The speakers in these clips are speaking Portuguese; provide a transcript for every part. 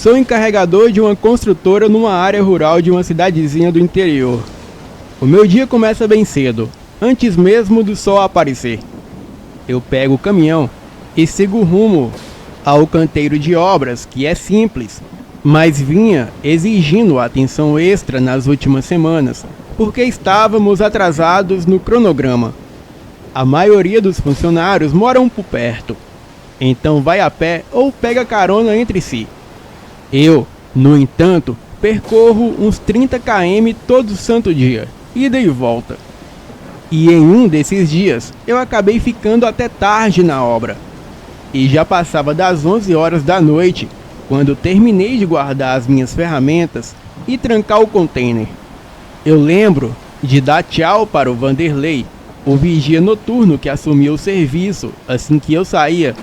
Sou encarregador de uma construtora numa área rural de uma cidadezinha do interior. O meu dia começa bem cedo, antes mesmo do sol aparecer. Eu pego o caminhão e sigo rumo ao canteiro de obras, que é simples, mas vinha exigindo atenção extra nas últimas semanas, porque estávamos atrasados no cronograma. A maioria dos funcionários moram por perto, então vai a pé ou pega carona entre si. Eu, no entanto, percorro uns 30 km todo santo dia, ida e volta. E em um desses dias, eu acabei ficando até tarde na obra. E já passava das 11 horas da noite, quando terminei de guardar as minhas ferramentas e trancar o container. Eu lembro de dar tchau para o Vanderlei, o vigia noturno que assumiu o serviço assim que eu saía.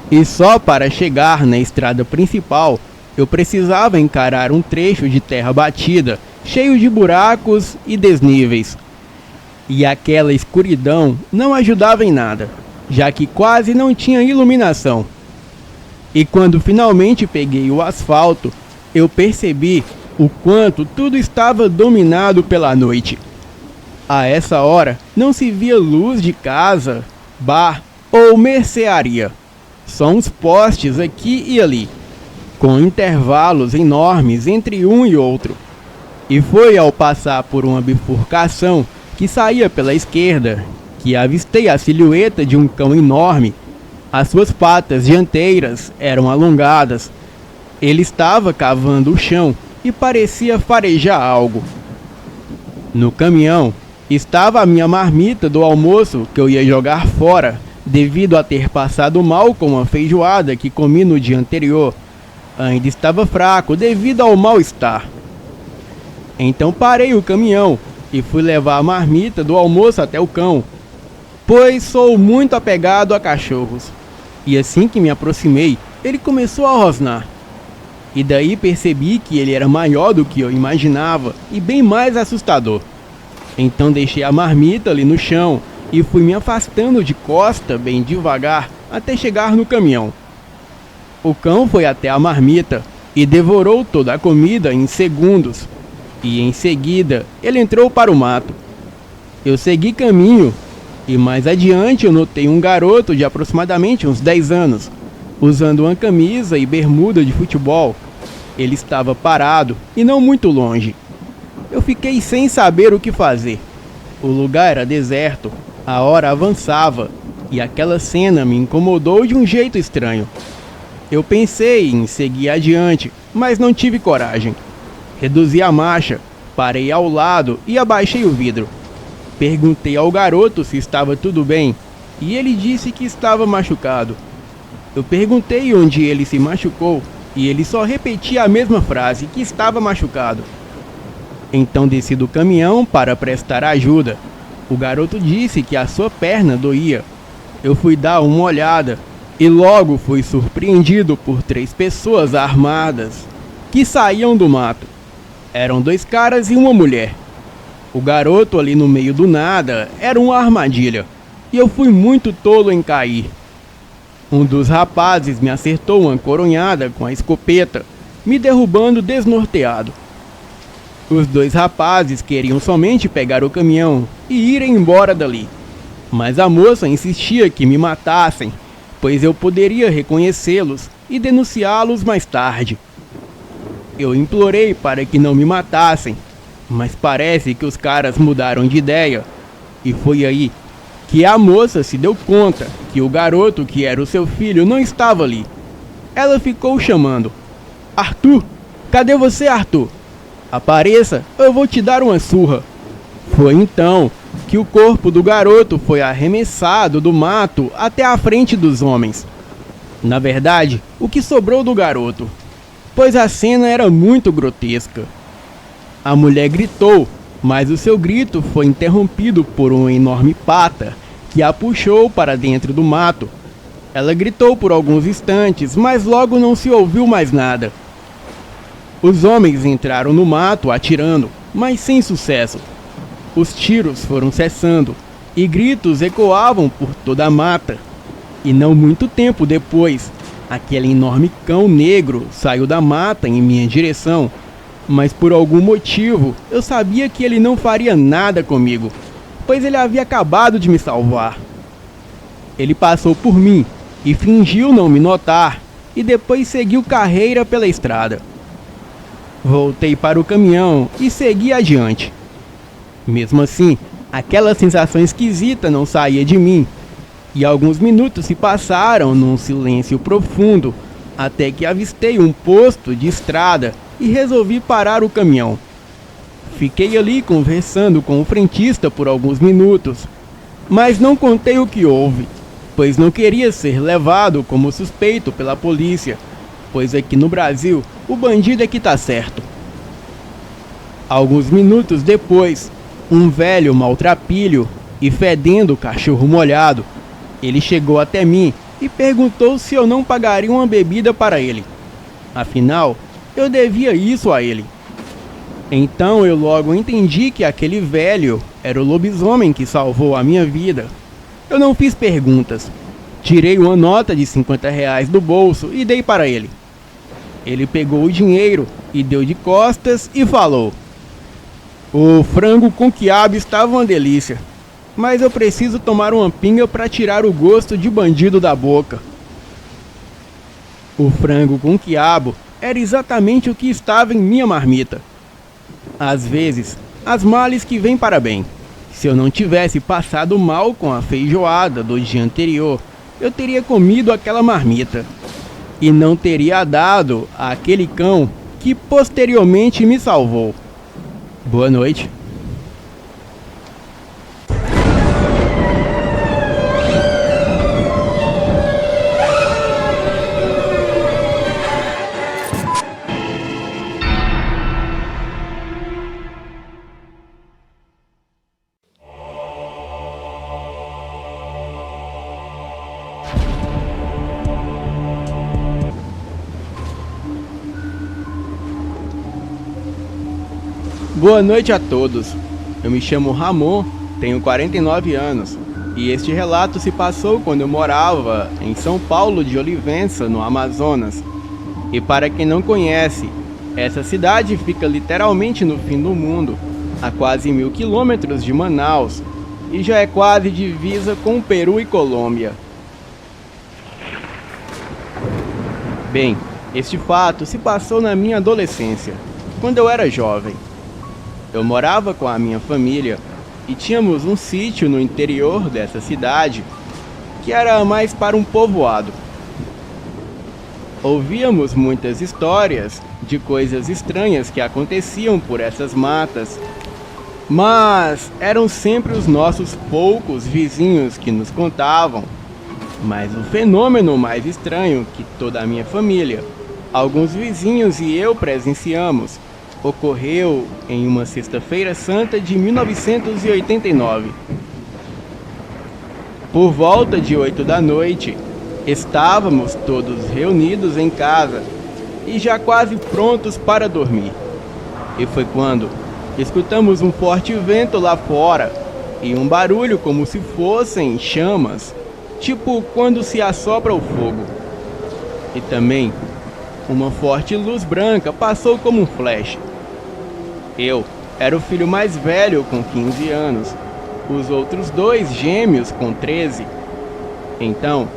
E só para chegar na estrada principal, eu precisava encarar um trecho de terra batida, cheio de buracos e desníveis. E aquela escuridão não ajudava em nada, já que quase não tinha iluminação. E quando finalmente peguei o asfalto, eu percebi o quanto tudo estava dominado pela noite. A essa hora, não se via luz de casa, bar ou mercearia. Só uns postes aqui e ali, com intervalos enormes entre um e outro. E foi ao passar por uma bifurcação que saía pela esquerda que avistei a silhueta de um cão enorme. As suas patas dianteiras eram alongadas. Ele estava cavando o chão e parecia farejar algo. No caminhão estava a minha marmita do almoço que eu ia jogar fora, devido a ter passado mal com a feijoada que comi no dia anterior. Ainda estava fraco devido ao mal-estar. Então parei o caminhão e fui levar a marmita do almoço até o cão, pois sou muito apegado a cachorros. E assim que me aproximei, ele começou a rosnar. E daí percebi que ele era maior do que eu imaginava e bem mais assustador. Então deixei a marmita ali no chão e fui me afastando de costa bem devagar até chegar no caminhão. O cão foi até a marmita e devorou toda a comida em segundos. E em seguida ele entrou para o mato. Eu segui caminho e mais adiante eu notei um garoto de aproximadamente uns 10 anos, usando uma camisa e bermuda de futebol. Ele estava parado e não muito longe. Eu fiquei sem saber o que fazer. O lugar era deserto, a hora avançava e aquela cena me incomodou de um jeito estranho. Eu pensei em seguir adiante, mas não tive coragem. Reduzi a marcha, parei ao lado e abaixei o vidro. Perguntei ao garoto se estava tudo bem e ele disse que estava machucado. Eu perguntei onde ele se machucou e ele só repetia a mesma frase, que estava machucado. Então desci do caminhão para prestar ajuda. O garoto disse que a sua perna doía. Eu fui dar uma olhada e logo fui surpreendido por 3 pessoas armadas que saíam do mato. Eram 2 caras e uma mulher. O garoto ali no meio do nada era uma armadilha e eu fui muito tolo em cair. Um dos rapazes me acertou uma coronhada com a escopeta, me derrubando desnorteado. Os 2 rapazes queriam somente pegar o caminhão e ir embora dali, mas a moça insistia que me matassem, pois eu poderia reconhecê-los e denunciá-los mais tarde. Eu implorei para que não me matassem, mas parece que os caras mudaram de ideia, e foi aí que a moça se deu conta que o garoto que era o seu filho não estava ali. Ela ficou chamando: "Arthur, cadê você, Arthur? Apareça, eu vou te dar uma surra." Foi então que o corpo do garoto foi arremessado do mato até a frente dos homens. Na verdade, o que sobrou do garoto, pois a cena era muito grotesca. A mulher gritou, mas o seu grito foi interrompido por uma enorme pata que a puxou para dentro do mato. Ela gritou por alguns instantes, mas logo não se ouviu mais nada. Os homens entraram no mato atirando, mas sem sucesso. Os tiros foram cessando e gritos ecoavam por toda a mata. E não muito tempo depois, Aquele enorme cão negro saiu da mata em minha direção, mas por algum motivo eu sabia que ele não faria nada comigo, pois ele havia acabado de me salvar. Ele passou por mim e fingiu não me notar, e depois seguiu carreira pela estrada. Voltei para o caminhão e segui adiante. Mesmo assim, aquela sensação esquisita não saía de mim, e alguns minutos se passaram num silêncio profundo, até que avistei um posto de estrada e resolvi parar o caminhão. Fiquei ali conversando com o frentista por alguns minutos, mas não contei o que houve, pois não queria ser levado como suspeito pela polícia, pois aqui no Brasil o bandido é que tá certo. Alguns minutos depois, um velho maltrapilho e fedendo cachorro molhado, ele chegou até mim e perguntou se eu não pagaria uma bebida para ele. Afinal, eu devia isso a ele. Então eu logo entendi que aquele velho era o lobisomem que salvou a minha vida. Eu não fiz perguntas. Tirei uma nota de R$ 50 do bolso e dei para ele. Ele pegou o dinheiro e deu de costas e falou: "O frango com quiabo estava uma delícia, mas eu preciso tomar uma pinga para tirar o gosto de bandido da boca." O frango com quiabo era exatamente o que estava em minha marmita. Às vezes, as males que vêm para bem. Se eu não tivesse passado mal com a feijoada do dia anterior, eu teria comido aquela marmita e não teria dado àquele cão que posteriormente me salvou. Boa noite. Boa noite a todos. Eu me chamo Ramon, tenho 49 anos e este relato se passou quando eu morava em São Paulo de Olivença, no Amazonas. E para quem não conhece, essa cidade fica literalmente no fim do mundo, a quase 1000 quilômetros de Manaus, e já é quase divisa com o Peru e Colômbia. Bem, este fato se passou na minha adolescência, quando eu era jovem. Eu morava com a minha família e tínhamos um sítio no interior dessa cidade, que era mais para um povoado. Ouvíamos muitas histórias de coisas estranhas que aconteciam por essas matas, mas eram sempre os nossos poucos vizinhos que nos contavam. Mas o fenômeno mais estranho que toda a minha família, alguns vizinhos e eu presenciamos, ocorreu em uma sexta-feira santa de 1989. Por volta de 8 da noite, estávamos todos reunidos em casa e já quase prontos para dormir. E foi quando escutamos um forte vento lá fora e um barulho como se fossem chamas, tipo quando se assopra o fogo. E também uma forte luz branca passou como um flash. Eu era o filho mais velho com 15 anos, os outros dois gêmeos com 13. Então,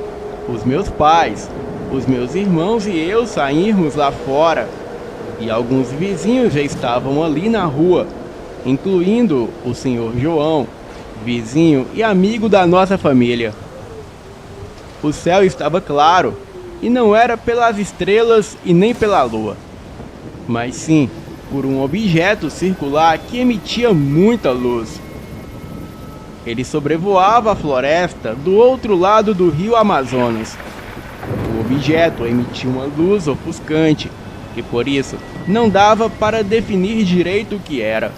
os meus pais, os meus irmãos e eu saímos lá fora, e alguns vizinhos já estavam ali na rua, incluindo o senhor João, vizinho e amigo da nossa família. O céu estava claro, e não era pelas estrelas e nem pela lua, mas sim por um objeto circular que emitia muita luz. Ele sobrevoava a floresta do outro lado do rio Amazonas. O objeto emitia uma luz ofuscante, e por isso não dava para definir direito o que era.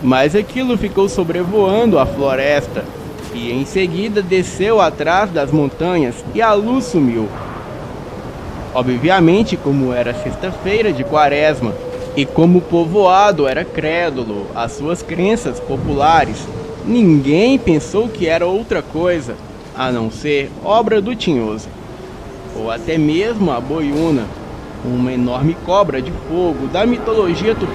Mas aquilo ficou sobrevoando a floresta, e em seguida desceu atrás das montanhas e a luz sumiu. Obviamente, como era sexta-feira de Quaresma, e como o povoado era crédulo às suas crenças populares, ninguém pensou que era outra coisa, a não ser obra do Tinhoso. ou até mesmo a boiúna, uma enorme cobra de fogo da mitologia tupi.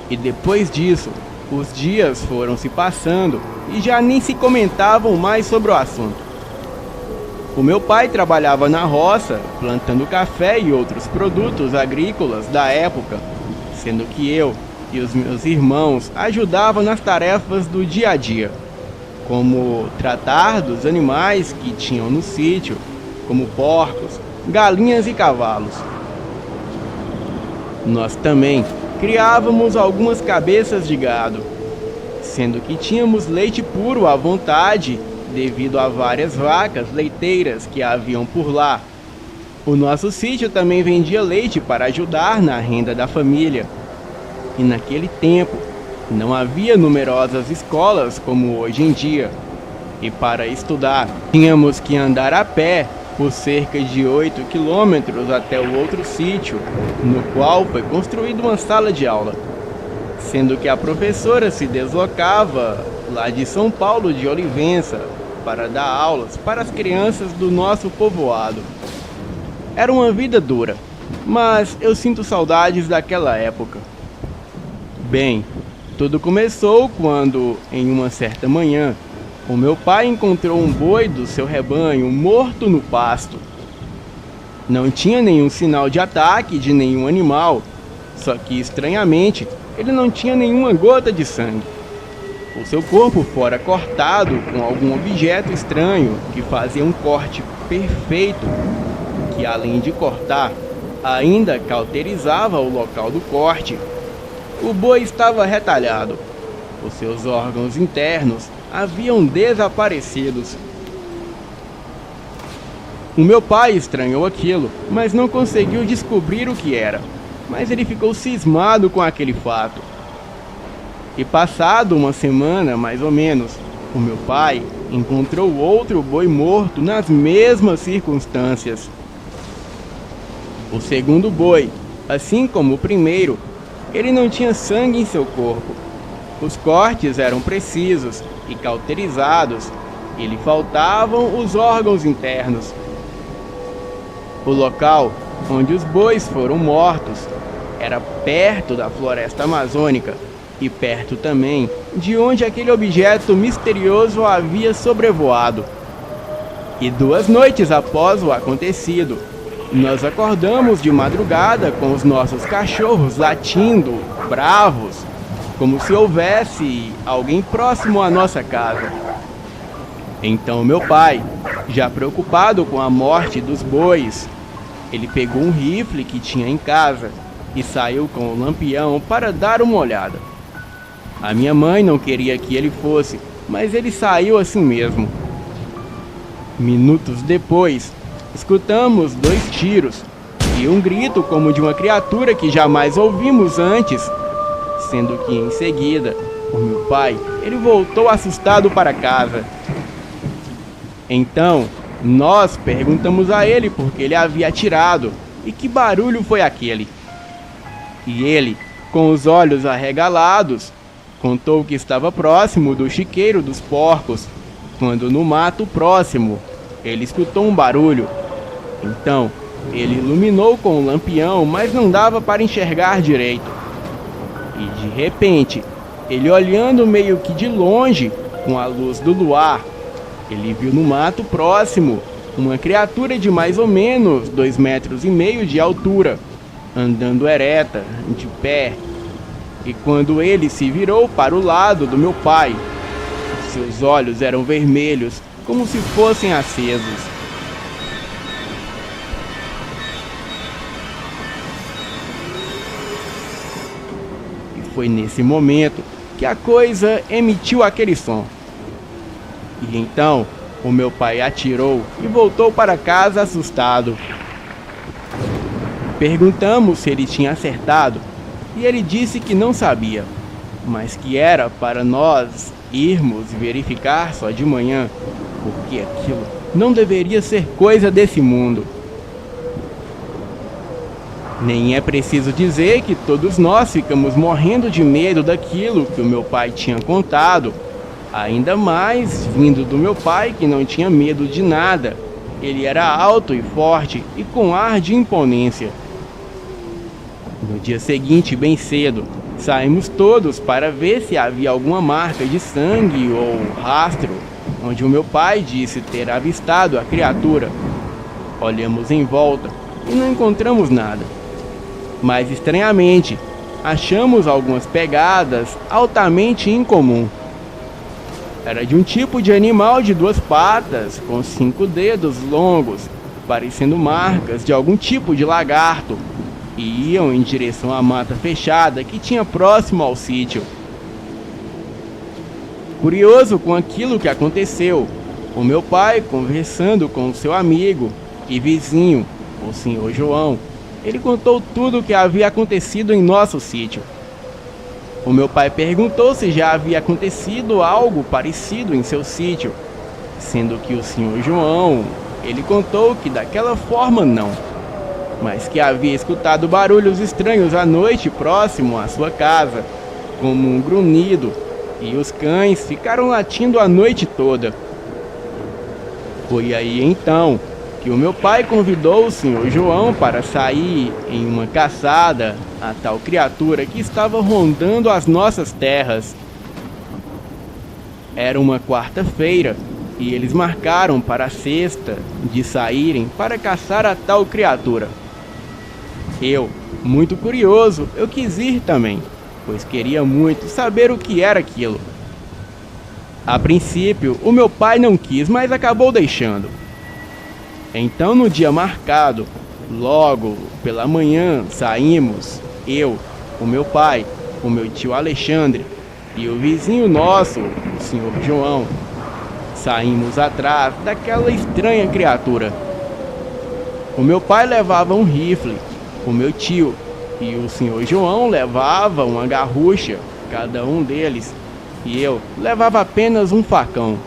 E depois disso, os dias foram se passando e já nem se comentavam mais sobre o assunto. O meu pai trabalhava na roça, plantando café e outros produtos agrícolas da época, sendo que eu e os meus irmãos ajudavam nas tarefas do dia a dia, como tratar dos animais que tinham no sítio, como porcos, galinhas e cavalos. Nós também criávamos algumas cabeças de gado, sendo que tínhamos leite puro à vontade devido a várias vacas leiteiras que haviam por lá. O nosso sítio também vendia leite para ajudar na renda da família. E naquele tempo, não havia numerosas escolas como hoje em dia. E para estudar, tínhamos que andar a pé por cerca de 8 quilômetros até o outro sítio, no qual foi construída uma sala de aula, sendo que a professora se deslocava lá de São Paulo de Olivença para dar aulas para as crianças do nosso povoado. Era uma vida dura, mas eu sinto saudades daquela época. Bem, tudo começou quando, em uma certa manhã, o meu pai encontrou um boi do seu rebanho morto no pasto. Não tinha nenhum sinal de ataque de nenhum animal, só que, estranhamente, ele não tinha nenhuma gota de sangue. O seu corpo fora cortado com algum objeto estranho que fazia um corte perfeito, que além de cortar, ainda cauterizava o local do corte. O boi estava retalhado. Os seus órgãos internos haviam desaparecido. O meu pai estranhou aquilo, mas não conseguiu descobrir o que era. Mas ele ficou cismado com aquele fato. E passado uma semana, mais ou menos, o meu pai encontrou outro boi morto nas mesmas circunstâncias. O segundo boi, assim como o primeiro, ele não tinha sangue em seu corpo. Os cortes eram precisos e cauterizados, e lhe faltavam os órgãos internos. O local onde os bois foram mortos era perto da floresta amazônica e perto também de onde aquele objeto misterioso havia sobrevoado. E 2 noites após o acontecido, nós acordamos de madrugada com os nossos cachorros latindo, bravos, como se houvesse alguém próximo à nossa casa. Então meu pai, já preocupado com a morte dos bois, ele pegou um rifle que tinha em casa e saiu com o lampião para dar uma olhada. A minha mãe não queria que ele fosse, mas ele saiu assim mesmo. Minutos depois, escutamos 2 tiros e um grito como de uma criatura que jamais ouvimos antes, sendo que em seguida, o meu pai, ele voltou assustado para casa. Então, nós perguntamos a ele por que ele havia atirado e que barulho foi aquele. E ele, com os olhos arregalados, contou que estava próximo do chiqueiro dos porcos, quando no mato próximo ele escutou um barulho. Então, ele iluminou com o lampião, mas não dava para enxergar direito. E de repente, ele olhando meio que de longe, com a luz do luar, ele viu no mato próximo uma criatura de mais ou menos 2,5 metros de altura, andando ereta, de pé. E quando ele se virou para o lado do meu pai, seus olhos eram vermelhos, como se fossem acesos. E foi nesse momento que a coisa emitiu aquele som. E então, o meu pai atirou e voltou para casa assustado. Perguntamos se ele tinha acertado, e ele disse que não sabia, mas que era para nós irmos verificar só de manhã, porque aquilo não deveria ser coisa desse mundo. Nem é preciso dizer que todos nós ficamos morrendo de medo daquilo que o meu pai tinha contado, ainda mais vindo do meu pai, que não tinha medo de nada. Ele era alto e forte e com ar de imponência. No dia seguinte, bem cedo, saímos todos para ver se havia alguma marca de sangue ou rastro onde o meu pai disse ter avistado a criatura. Olhamos em volta e não encontramos nada. Mas estranhamente, achamos algumas pegadas altamente incomum. Era de um tipo de animal de 2 patas, com 5 dedos longos, parecendo marcas de algum tipo de lagarto, e iam em direção à mata fechada que tinha próximo ao sítio. Curioso com aquilo que aconteceu, o meu pai, conversando com seu amigo e vizinho, o senhor João, ele contou tudo o que havia acontecido em nosso sítio. O meu pai perguntou se já havia acontecido algo parecido em seu sítio, sendo que o senhor João, ele contou que daquela forma não, mas que havia escutado barulhos estranhos à noite próximo à sua casa, como um grunhido, e os cães ficaram latindo a noite toda. Foi aí então que o meu pai convidou o senhor João para sair em uma caçada a tal criatura que estava rondando as nossas terras. Era uma quarta-feira e eles marcaram para a sexta de saírem para caçar a tal criatura. Eu, muito curioso, eu quis ir também, pois queria muito saber o que era aquilo. A princípio, o meu pai não quis, mas acabou deixando. Então, no dia marcado, logo pela manhã, saímos, eu, o meu pai, o meu tio Alexandre e o vizinho nosso, o senhor João. Saímos atrás daquela estranha criatura. O meu pai levava um rifle, o meu tio e o senhor João levava uma garrucha, cada um deles, e eu levava apenas um facão.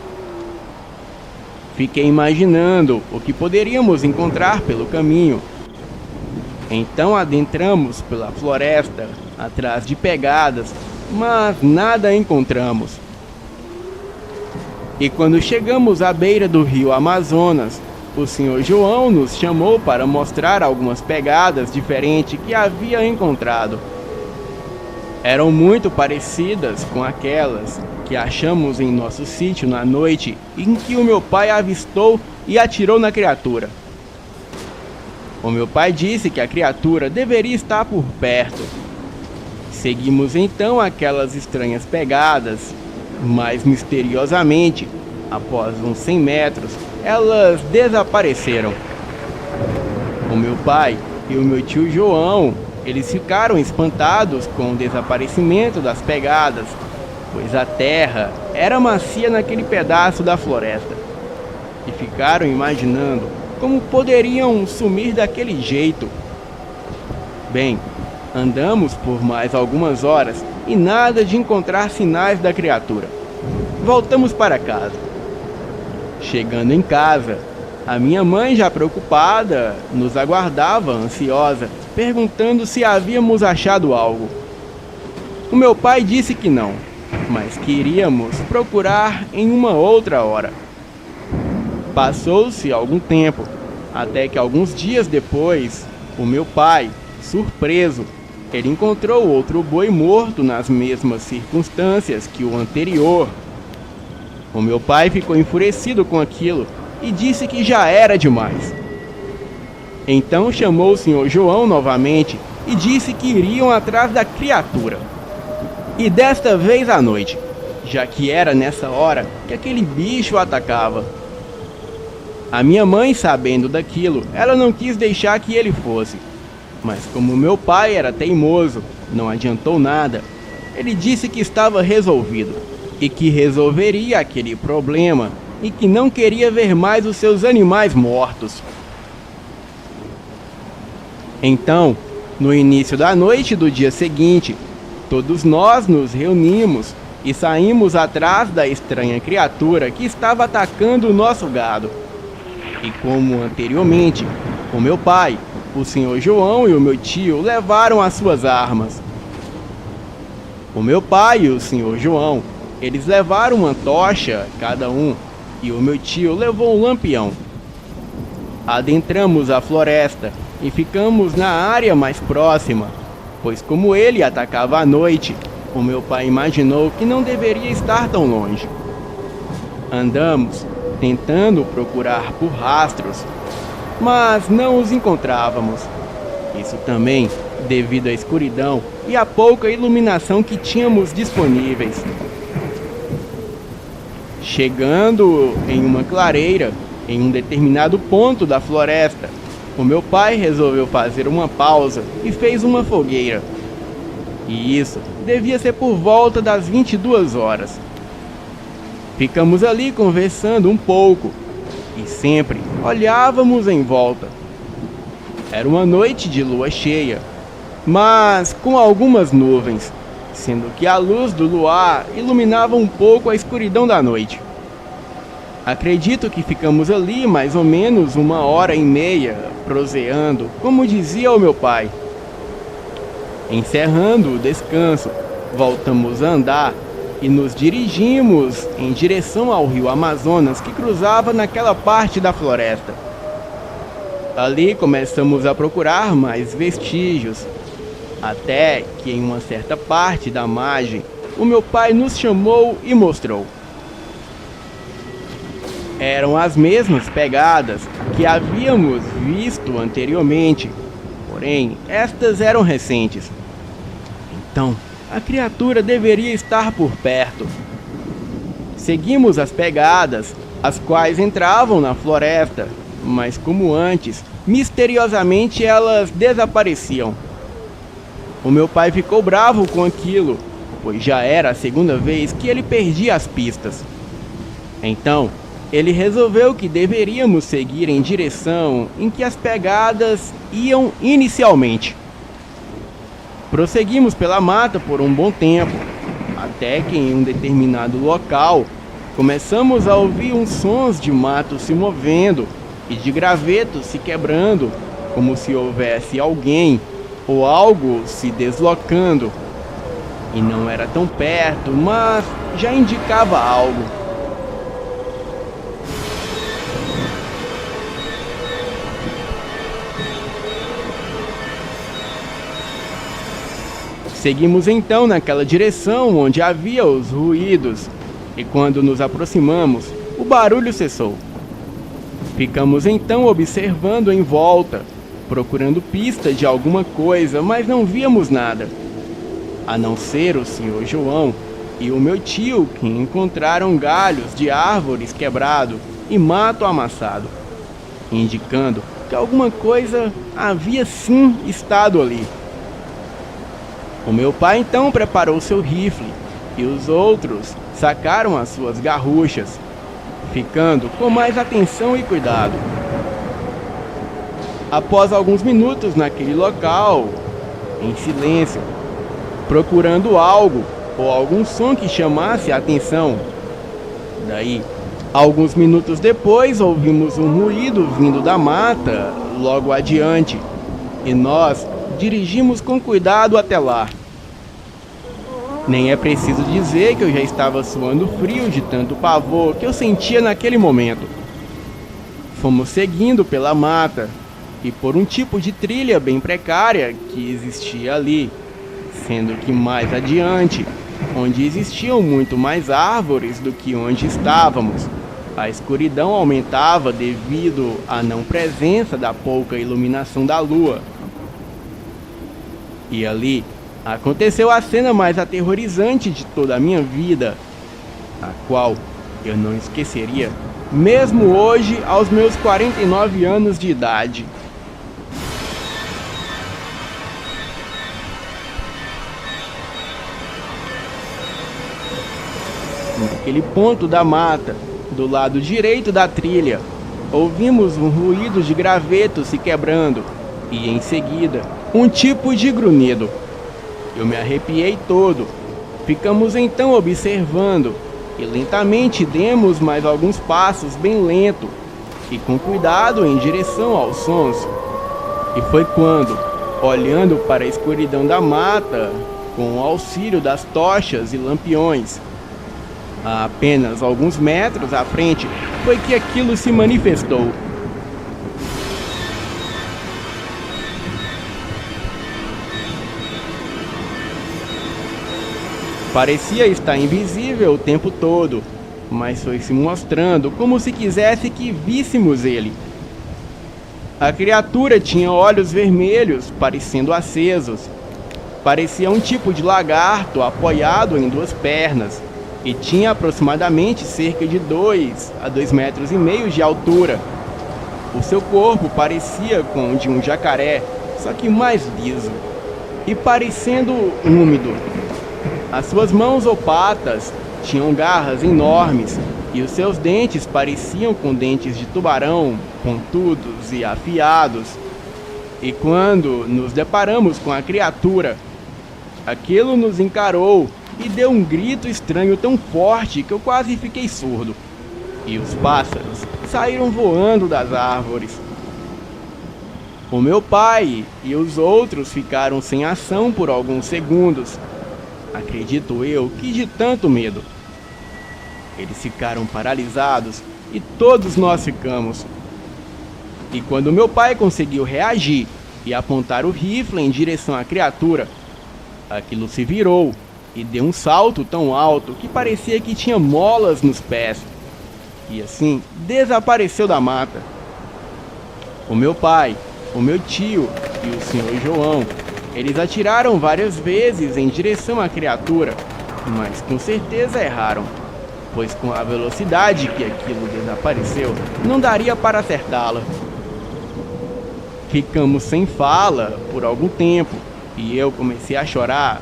Fiquei imaginando o que poderíamos encontrar pelo caminho. Então adentramos pela floresta, atrás de pegadas, mas nada encontramos. E quando chegamos à beira do rio Amazonas, o senhor João nos chamou para mostrar algumas pegadas diferentes que havia encontrado. Eram muito parecidas com aquelas que achamos em nosso sítio na noite em que o meu pai avistou e atirou na criatura. O meu pai disse que a criatura deveria estar por perto. Seguimos então aquelas estranhas pegadas, mas misteriosamente, após uns 100 metros, elas desapareceram. O meu pai e o meu tio João, eles ficaram espantados com o desaparecimento das pegadas, pois a terra era macia naquele pedaço da floresta, e ficaram imaginando como poderiam sumir daquele jeito. Bem, andamos por mais algumas horas e nada de encontrar sinais da criatura. Voltamos para casa. Chegando em casa, a minha mãe, já preocupada, nos aguardava ansiosa, perguntando se havíamos achado algo. O meu pai disse que não, mas que iríamos procurar em uma outra hora. Passou-se algum tempo, até que alguns dias depois, o meu pai, surpreso, ele encontrou outro boi morto nas mesmas circunstâncias que o anterior. O meu pai ficou enfurecido com aquilo e disse que já era demais. Então chamou o senhor João novamente e disse que iriam atrás da criatura. E desta vez à noite, já que era nessa hora que aquele bicho atacava. A minha mãe, sabendo daquilo, ela não quis deixar que ele fosse. Mas como meu pai era teimoso, não adiantou nada. Ele disse que estava resolvido e que resolveria aquele problema e que não queria ver mais os seus animais mortos. Então, no início da noite do dia seguinte, todos nós nos reunimos e saímos atrás da estranha criatura que estava atacando o nosso gado. E como anteriormente, o meu pai, O senhor João e o meu tio levaram as suas armas. O meu pai e o senhor João, eles levaram uma tocha, cada um, e o meu tio levou um lampião. Adentramos a floresta e ficamos na área mais próxima, pois como ele atacava à noite, o meu pai imaginou que não deveria estar tão longe. Andamos, tentando procurar por rastros, mas não os encontrávamos. Isso também devido à escuridão e à pouca iluminação que tínhamos disponíveis. Chegando em uma clareira, em um determinado ponto da floresta, o meu pai resolveu fazer uma pausa e fez uma fogueira. E isso devia ser por volta das 22 horas. Ficamos ali conversando um pouco e sempre olhávamos em volta. Era uma noite de lua cheia, mas com algumas nuvens, sendo que a luz do luar iluminava um pouco a escuridão da noite. Acredito que ficamos ali mais ou menos 1h30, proseando, como dizia o meu pai. Encerrando o descanso, voltamos a andar e nos dirigimos em direção ao rio Amazonas que cruzava naquela parte da floresta. Ali começamos a procurar mais vestígios, até que em uma certa parte da margem, o meu pai nos chamou e mostrou. Eram as mesmas pegadas que havíamos visto anteriormente, porém, estas eram recentes. Então, a criatura deveria estar por perto. Seguimos as pegadas, as quais entravam na floresta, mas como antes, misteriosamente elas desapareciam. O meu pai ficou bravo com aquilo, pois já era a segunda vez que ele perdia as pistas. Então, ele resolveu que deveríamos seguir em direção em que as pegadas iam inicialmente. Prosseguimos pela mata por um bom tempo, até que em um determinado local começamos a ouvir uns sons de mato se movendo e de gravetos se quebrando, como se houvesse alguém ou algo se deslocando. E não era tão perto, mas já indicava algo. Seguimos então naquela direção onde havia os ruídos, e quando nos aproximamos, o barulho cessou. Ficamos então observando em volta, procurando pista de alguma coisa, mas não víamos nada, a não ser o senhor João e o meu tio, que encontraram galhos de árvores quebrados e mato amassado, indicando que alguma coisa havia sim estado ali. O meu pai então preparou seu rifle e os outros sacaram as suas garruchas, ficando com mais atenção e cuidado. Após alguns minutos naquele local, em silêncio, procurando algo ou algum som que chamasse a atenção. Daí, alguns minutos depois, ouvimos um ruído vindo da mata logo adiante, e nós dirigimos com cuidado até lá. Nem é preciso dizer que eu já estava suando frio de tanto pavor que eu sentia naquele momento. Fomos seguindo pela mata e por um tipo de trilha bem precária que existia ali, sendo que mais adiante, onde existiam muito mais árvores do que onde estávamos, a escuridão aumentava devido à não presença da pouca iluminação da lua. E ali aconteceu a cena mais aterrorizante de toda a minha vida, a qual eu não esqueceria, mesmo hoje aos meus 49 anos de idade. Naquele ponto da mata, do lado direito da trilha, ouvimos um ruído de graveto se quebrando e, em seguida, um tipo de grunhido. Eu me arrepiei todo. Ficamos então observando e lentamente demos mais alguns passos bem lento e com cuidado em direção aos sons. E foi quando, olhando para a escuridão da mata, com o auxílio das tochas e lampiões, a apenas alguns metros à frente, foi que aquilo se manifestou. Parecia estar invisível o tempo todo, mas foi se mostrando como se quisesse que víssemos ele. A criatura tinha olhos vermelhos, parecendo acesos. Parecia um tipo de lagarto apoiado em duas pernas e tinha aproximadamente cerca de 2 a 2,5 metros de altura. O seu corpo parecia com o de um jacaré, só que mais liso e parecendo úmido. As suas mãos ou patas tinham garras enormes e os seus dentes pareciam com dentes de tubarão, pontudos e afiados. E quando nos deparamos com a criatura, aquilo nos encarou e deu um grito estranho tão forte que eu quase fiquei surdo. E os pássaros saíram voando das árvores. O meu pai e os outros ficaram sem ação por alguns segundos. Acredito eu que de tanto medo. Eles ficaram paralisados e todos nós ficamos. E quando meu pai conseguiu reagir e apontar o rifle em direção à criatura, aquilo se virou e deu um salto tão alto que parecia que tinha molas nos pés. E assim desapareceu da mata. O meu pai, o meu tio e o senhor João, eles atiraram várias vezes em direção à criatura, mas com certeza erraram, pois com a velocidade que aquilo desapareceu, não daria para acertá-la. Ficamos sem fala por algum tempo e eu comecei a chorar.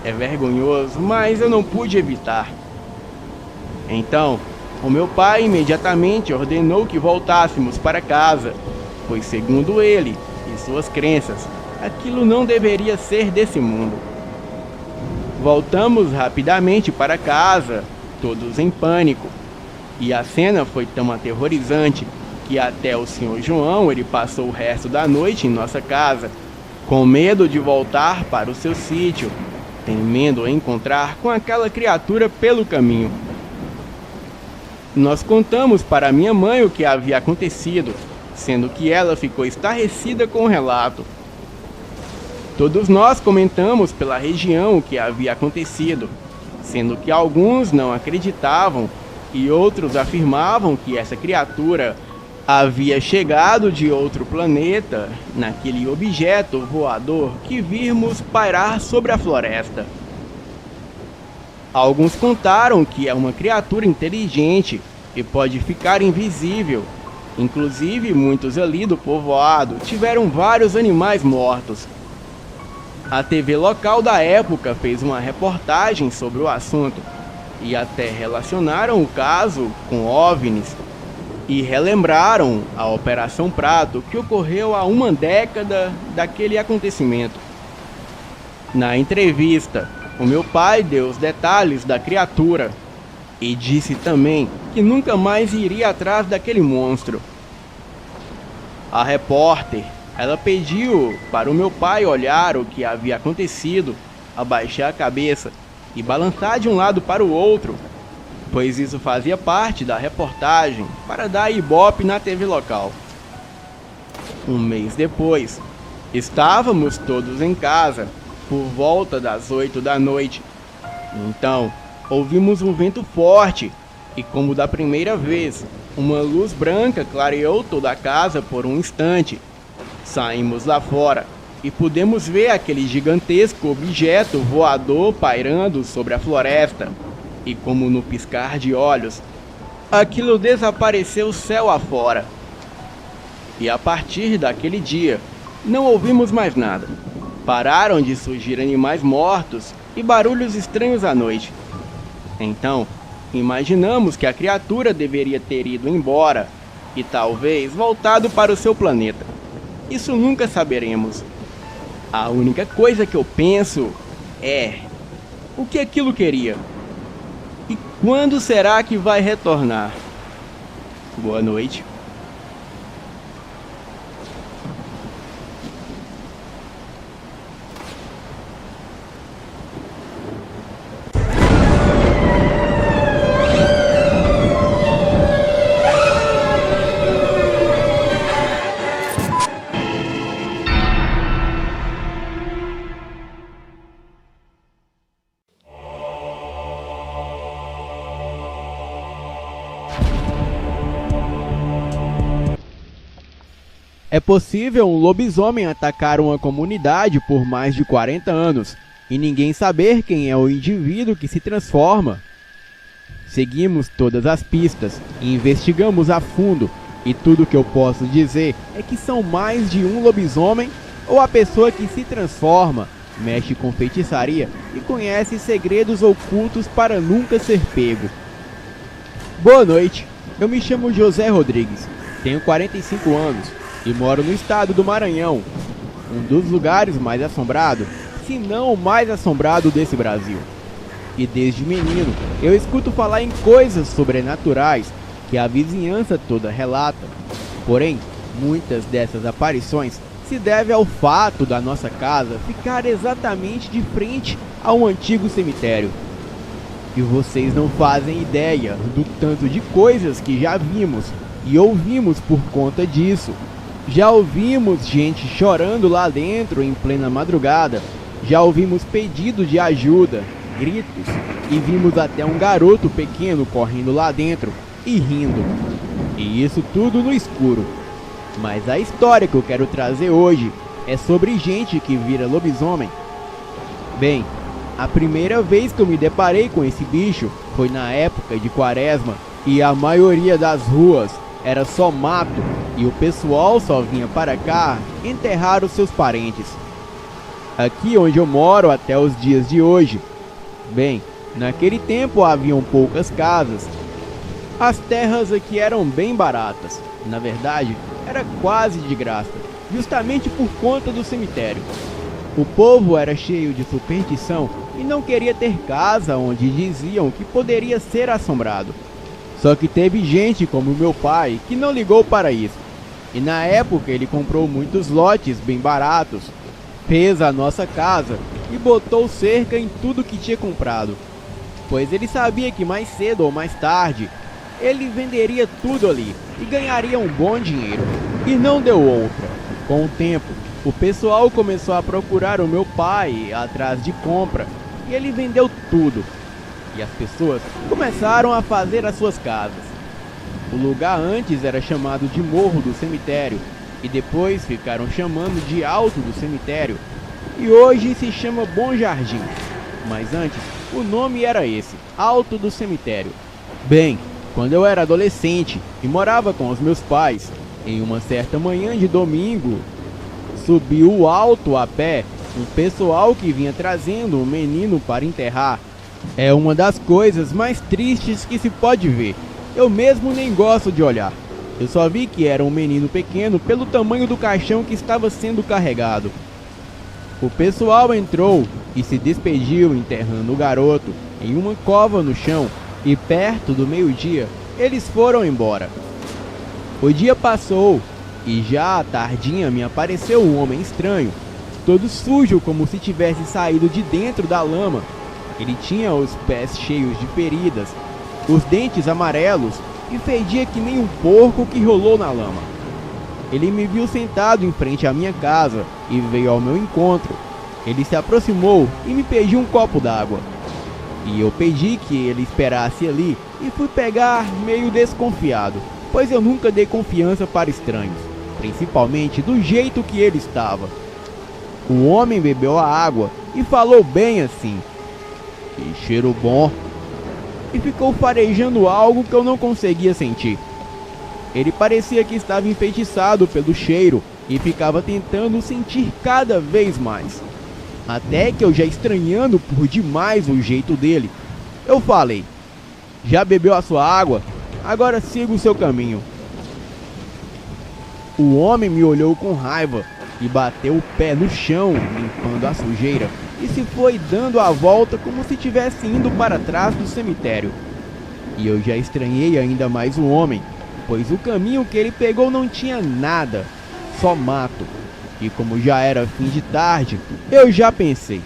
É vergonhoso, mas eu não pude evitar. Então, o meu pai imediatamente ordenou que voltássemos para casa, pois segundo ele e suas crenças, aquilo não deveria ser desse mundo. Voltamos rapidamente para casa, todos em pânico, e a cena foi tão aterrorizante que até o senhor João ele passou o resto da noite em nossa casa, com medo de voltar para o seu sítio, temendo encontrar com aquela criatura pelo caminho. Nós contamos para minha mãe o que havia acontecido, sendo que ela ficou estarrecida com o relato. Todos nós comentamos pela região o que havia acontecido, sendo que alguns não acreditavam e outros afirmavam que essa criatura havia chegado de outro planeta naquele objeto voador que vimos pairar sobre a floresta. Alguns contaram que é uma criatura inteligente e pode ficar invisível. Inclusive, muitos ali do povoado tiveram vários animais mortos. A TV local da época fez uma reportagem sobre o assunto e até relacionaram o caso com OVNIs e relembraram a Operação Prato que ocorreu há uma década daquele acontecimento. Na entrevista, o meu pai deu os detalhes da criatura e disse também que nunca mais iria atrás daquele monstro. A repórter, ela pediu para o meu pai olhar o que havia acontecido, abaixar a cabeça e balançar de um lado para o outro, pois isso fazia parte da reportagem para dar ibope na TV local. Um mês depois, estávamos todos em casa, por volta das 8 da noite. Então, ouvimos um vento forte e, como da primeira vez, uma luz branca clareou toda a casa por um instante. Saímos lá fora e pudemos ver aquele gigantesco objeto voador pairando sobre a floresta. E como no piscar de olhos, aquilo desapareceu céu afora. E a partir daquele dia, não ouvimos mais nada. Pararam de surgir animais mortos e barulhos estranhos à noite. Então, imaginamos que a criatura deveria ter ido embora e talvez voltado para o seu planeta. Isso nunca saberemos. A única coisa que eu penso é: o que aquilo queria? E quando será que vai retornar? Boa noite. É possível um lobisomem atacar uma comunidade por mais de 40 anos e ninguém saber quem é o indivíduo que se transforma. Seguimos todas as pistas e investigamos a fundo, e tudo que eu posso dizer é que são mais de um lobisomem ou a pessoa que se transforma, mexe com feitiçaria e conhece segredos ocultos para nunca ser pego. Boa noite, eu me chamo José Rodrigues, tenho 45 anos e moro no estado do Maranhão, um dos lugares mais assombrados, se não o mais assombrado desse Brasil. E desde menino eu escuto falar em coisas sobrenaturais que a vizinhança toda relata. Porém, muitas dessas aparições se devem ao fato da nossa casa ficar exatamente de frente a um antigo cemitério. E vocês não fazem ideia do tanto de coisas que já vimos e ouvimos por conta disso. Já ouvimos gente chorando lá dentro em plena madrugada, já ouvimos pedido de ajuda, gritos, e vimos até um garoto pequeno correndo lá dentro e rindo. E isso tudo no escuro. Mas a história que eu quero trazer hoje é sobre gente que vira lobisomem. Bem, a primeira vez que eu me deparei com esse bicho foi na época de quaresma e a maioria das ruas era só mato e o pessoal só vinha para cá enterrar os seus parentes. Aqui onde eu moro até os dias de hoje. Bem, naquele tempo haviam poucas casas. As terras aqui eram bem baratas. Na verdade, era quase de graça, justamente por conta do cemitério. O povo era cheio de superstição e não queria ter casa onde diziam que poderia ser assombrado. Só que teve gente como meu pai que não ligou para isso. E na época ele comprou muitos lotes bem baratos, fez a nossa casa e botou cerca em tudo que tinha comprado, pois ele sabia que mais cedo ou mais tarde ele venderia tudo ali e ganharia um bom dinheiro. E não deu outra. Com o tempo, o pessoal começou a procurar o meu pai atrás de compra e ele vendeu tudo. E as pessoas começaram a fazer as suas casas. O lugar antes era chamado de Morro do Cemitério e depois ficaram chamando de Alto do Cemitério. E hoje se chama Bom Jardim, mas antes o nome era esse, Alto do Cemitério. Bem, quando eu era adolescente e morava com os meus pais, em uma certa manhã de domingo, subiu o alto a pé um pessoal que vinha trazendo um menino para enterrar. É uma das coisas mais tristes que se pode ver, eu mesmo nem gosto de olhar. Eu só vi que era um menino pequeno pelo tamanho do caixão que estava sendo carregado. O pessoal entrou e se despediu enterrando o garoto em uma cova no chão e perto do meio-dia eles foram embora. O dia passou e já à tardinha me apareceu um homem estranho, todo sujo como se tivesse saído de dentro da lama. Ele tinha os pés cheios de feridas, os dentes amarelos e fedia que nem um porco que rolou na lama. Ele me viu sentado em frente à minha casa e veio ao meu encontro. Ele se aproximou e me pediu um copo d'água. E eu pedi que ele esperasse ali e fui pegar meio desconfiado, pois eu nunca dei confiança para estranhos, principalmente do jeito que ele estava. O homem bebeu a água e falou bem assim: "Que cheiro bom!" E ficou farejando algo que eu não conseguia sentir. Ele parecia que estava enfeitiçado pelo cheiro e ficava tentando sentir cada vez mais. Até que eu, já estranhando por demais o jeito dele, eu falei: "Já bebeu a sua água? Agora siga o seu caminho." O homem me olhou com raiva e bateu o pé no chão, limpando a sujeira, e se foi dando a volta como se estivesse indo para trás do cemitério. E eu já estranhei ainda mais o homem, pois o caminho que ele pegou não tinha nada, só mato. E como já era fim de tarde, eu já pensei: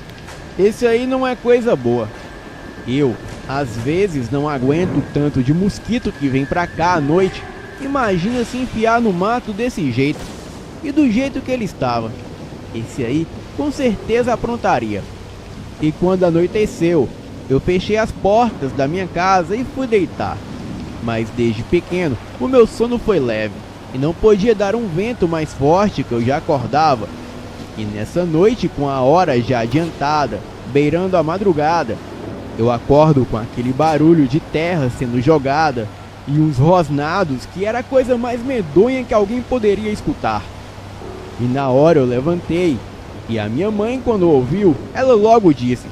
esse aí não é coisa boa. Eu, às vezes, não aguento tanto de mosquito que vem pra cá à noite. Imagina se enfiar no mato desse jeito. E do jeito que ele estava, esse aí com certeza aprontaria. E quando anoiteceu, eu fechei as portas da minha casa e fui deitar. Mas desde pequeno, o meu sono foi leve. e não podia dar um vento mais forte que eu já acordava. E nessa noite, com a hora já adiantada, beirando a madrugada, eu acordo com aquele barulho de terra sendo jogada e uns rosnados que era a coisa mais medonha que alguém poderia escutar. E na hora eu levantei, e a minha mãe, quando ouviu, ela logo disse: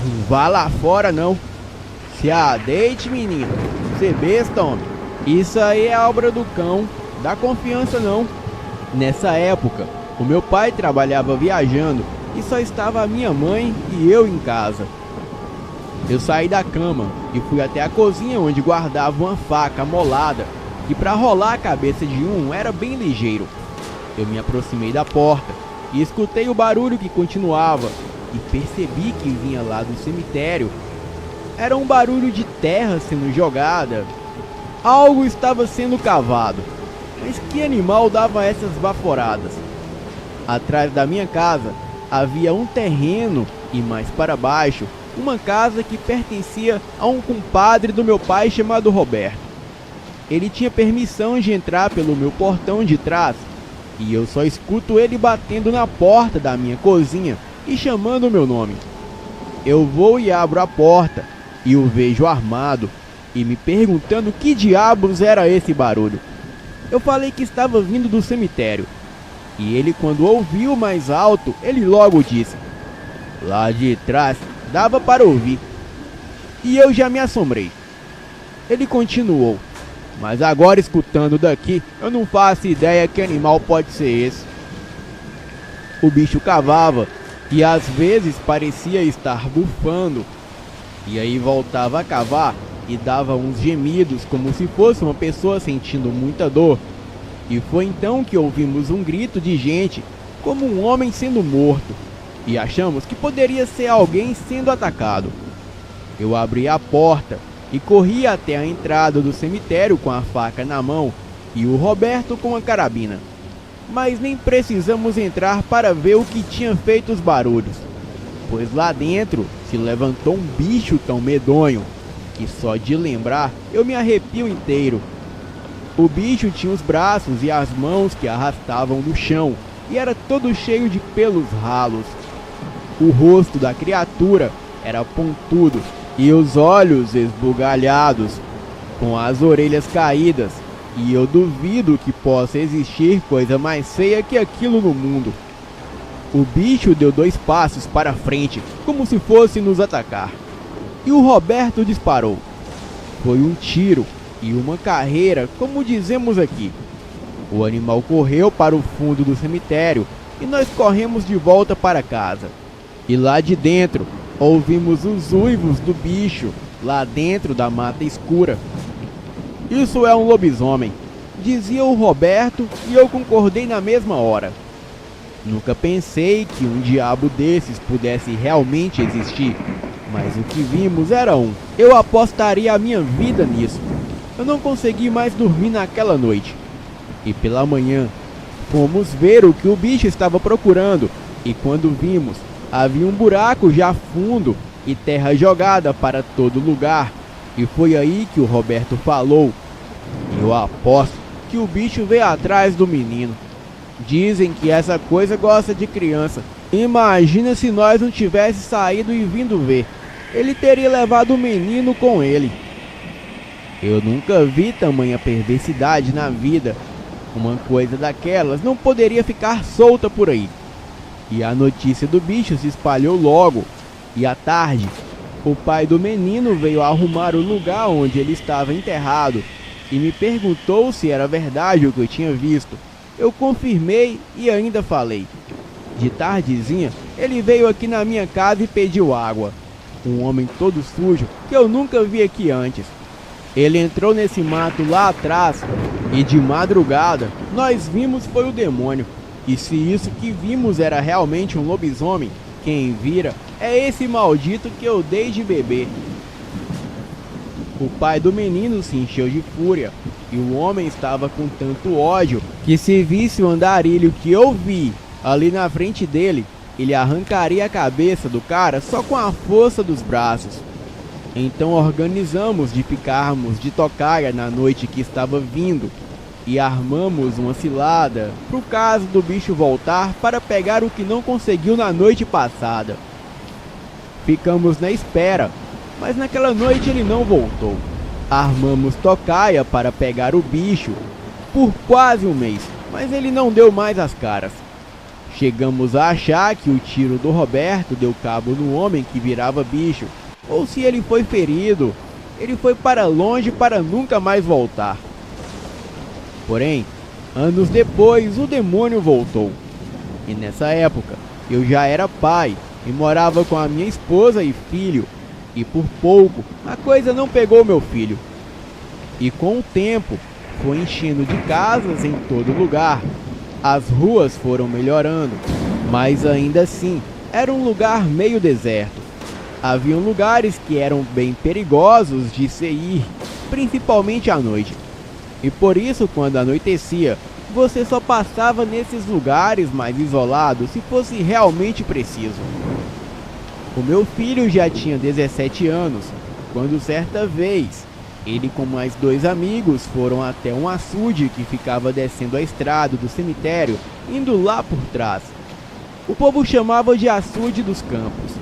"Não vá lá fora não. Se deite, menino. Cê besta, homem. Isso aí é obra do cão. Dá confiança não." Nessa época, o meu pai trabalhava viajando e só estava a minha mãe e eu em casa. Eu saí da cama e fui até a cozinha, onde guardava uma faca amolada, que para rolar a cabeça de um era bem ligeiro. Eu me aproximei da porta e escutei o barulho que continuava e percebi que vinha lá do cemitério. Era um barulho de terra sendo jogada. Algo estava sendo cavado. Mas que animal dava essas baforadas? Atrás da minha casa havia um terreno e mais para baixo uma casa que pertencia a um compadre do meu pai chamado Roberto. Ele tinha permissão de entrar pelo meu portão de trás e eu só escuto ele batendo na porta da minha cozinha e chamando o meu nome. Eu vou e abro a porta e o vejo armado e me perguntando que diabos era esse barulho. Eu falei que estava vindo do cemitério e ele, quando ouviu mais alto, ele logo disse: "Lá de trás dava para ouvir." E eu já me assombrei. Ele continuou: "Mas agora, escutando daqui, eu não faço ideia que animal pode ser esse." O bicho cavava e às vezes parecia estar bufando, e aí voltava a cavar e dava uns gemidos como se fosse uma pessoa sentindo muita dor. E foi então que ouvimos um grito de gente, como um homem sendo morto, e achamos que poderia ser alguém sendo atacado. Eu abri a porta e corri até a entrada do cemitério com a faca na mão e o Roberto com a carabina. Mas nem precisamos entrar para ver o que tinha feito os barulhos, pois lá dentro se levantou um bicho tão medonho que só de lembrar eu me arrepio inteiro. O bicho tinha os braços e as mãos que arrastavam no chão e era todo cheio de pelos ralos. O rosto da criatura era pontudo e os olhos esbugalhados, com as orelhas caídas, e eu duvido que possa existir coisa mais feia que aquilo no mundo. O bicho deu 2 passos para frente, como se fosse nos atacar, e o Roberto disparou. Foi um tiro e uma carreira, como dizemos aqui. O animal correu para o fundo do cemitério e nós corremos de volta para casa. E lá de dentro, ouvimos os uivos do bicho, lá dentro da mata escura. "Isso é um lobisomem", dizia o Roberto, e eu concordei na mesma hora. Nunca pensei que um diabo desses pudesse realmente existir, mas o que vimos era um. Eu apostaria a minha vida nisso. Eu não consegui mais dormir naquela noite. E pela manhã, fomos ver o que o bicho estava procurando, e quando vimos, havia um buraco já fundo e terra jogada para todo lugar. E foi aí que o Roberto falou: "Eu aposto que o bicho veio atrás do menino. Dizem que essa coisa gosta de criança. Imagina se nós não tivesse saído e vindo ver. Ele teria levado o menino com ele." Eu nunca vi tamanha perversidade na vida. Uma coisa daquelas não poderia ficar solta por aí. E a notícia do bicho se espalhou logo. E à tarde, o pai do menino veio arrumar o lugar onde ele estava enterrado e me perguntou se era verdade o que eu tinha visto. Eu confirmei e ainda falei. De tardezinha, ele veio aqui na minha casa e pediu água. Um homem todo sujo que eu nunca vi aqui antes. Ele entrou nesse mato lá atrás e de madrugada nós vimos foi o demônio. E se isso que vimos era realmente um lobisomem, quem vira é esse maldito que eu dei de beber. O pai do menino se encheu de fúria e o homem estava com tanto ódio que se visse o andarilho que eu vi ali na frente dele, ele arrancaria a cabeça do cara só com a força dos braços. Então organizamos de ficarmos de tocaia na noite que estava vindo e armamos uma cilada pro caso do bicho voltar para pegar o que não conseguiu na noite passada. Ficamos na espera, mas naquela noite ele não voltou. Armamos tocaia para pegar o bicho por quase um mês, mas ele não deu mais as caras. Chegamos a achar que o tiro do Roberto deu cabo no homem que virava bicho, ou se ele foi ferido, ele foi para longe para nunca mais voltar. Porém, anos depois o demônio voltou. E nessa época, eu já era pai e morava com a minha esposa e filho. E por pouco, a coisa não pegou meu filho. E com o tempo, foi enchendo de casas em todo lugar. As ruas foram melhorando, mas ainda assim, era um lugar meio deserto. Haviam lugares que eram bem perigosos de se ir, principalmente à noite. E por isso, quando anoitecia, você só passava nesses lugares mais isolados se fosse realmente preciso. O meu filho já tinha 17 anos, quando certa vez, ele com mais 2 amigos foram até um açude que ficava descendo a estrada do cemitério, indo lá por trás. O povo chamava de açude dos campos,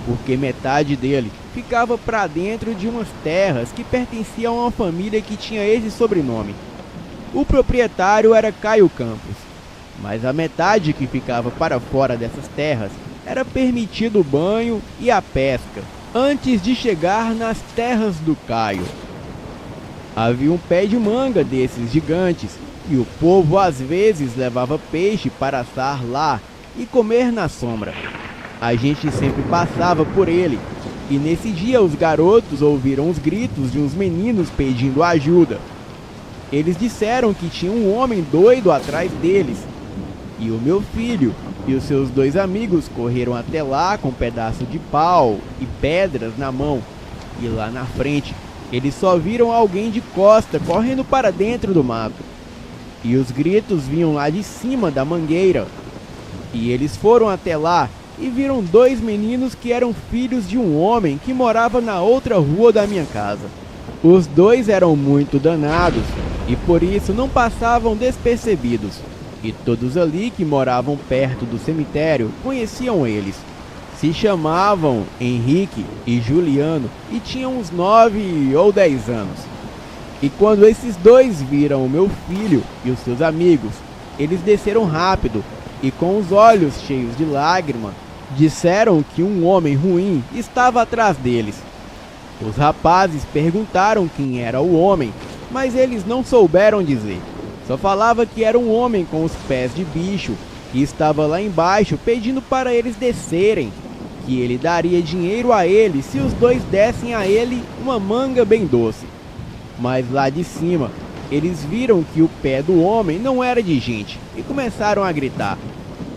porque metade dele ficava para dentro de umas terras que pertenciam a uma família que tinha esse sobrenome. O proprietário era Caio Campos, mas a metade que ficava para fora dessas terras era permitido o banho e a pesca, antes de chegar nas terras do Caio. Havia um pé de manga desses gigantes, e o povo às vezes levava peixe para assar lá e comer na sombra. A gente sempre passava por ele, e nesse dia os garotos ouviram os gritos de uns meninos pedindo ajuda. Eles disseram que tinha um homem doido atrás deles, e o meu filho e os seus 2 amigos correram até lá com um pedaço de pau e pedras na mão, e lá na frente eles só viram alguém de costa correndo para dentro do mato, e os gritos vinham lá de cima da mangueira. E eles foram até lá e viram 2 meninos que eram filhos de um homem que morava na outra rua da minha casa. Os 2 eram muito danados e por isso não passavam despercebidos, e todos ali que moravam perto do cemitério conheciam eles. Se chamavam Henrique e Juliano e tinham uns 9 ou 10 anos. E quando esses 2 viram o meu filho e os seus amigos, eles desceram rápido e com os olhos cheios de lágrimas, disseram que um homem ruim estava atrás deles. Os rapazes perguntaram quem era o homem, mas eles não souberam dizer. Só falava que era um homem com os pés de bicho, que estava lá embaixo pedindo para eles descerem, que ele daria dinheiro a eles se os 2 dessem a ele uma manga bem doce. Mas lá de cima, eles viram que o pé do homem não era de gente e começaram a gritar.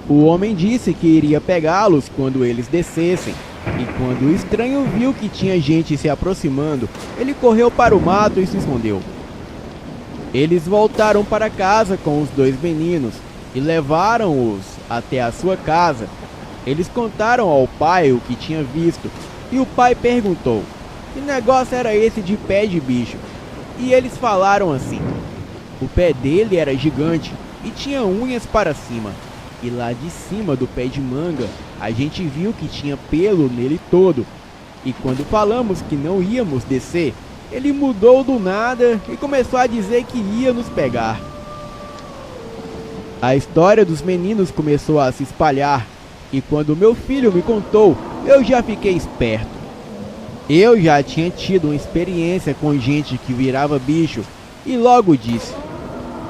O homem disse que iria pegá-los quando eles descessem, e quando o estranho viu que tinha gente se aproximando, ele correu para o mato e se escondeu. Eles voltaram para casa com os 2 meninos e levaram-os até a sua casa. Eles contaram ao pai o que tinha visto, e o pai perguntou: que negócio era esse de pé de bicho? E eles falaram assim: o pé dele era gigante e tinha unhas para cima, e lá de cima do pé de manga a gente viu que tinha pelo nele todo. E quando falamos que não íamos descer, ele mudou do nada e começou a dizer que ia nos pegar. A história dos meninos começou a se espalhar, e quando meu filho me contou, eu já fiquei esperto. Eu já tinha tido uma experiência com gente que virava bicho, e logo disse: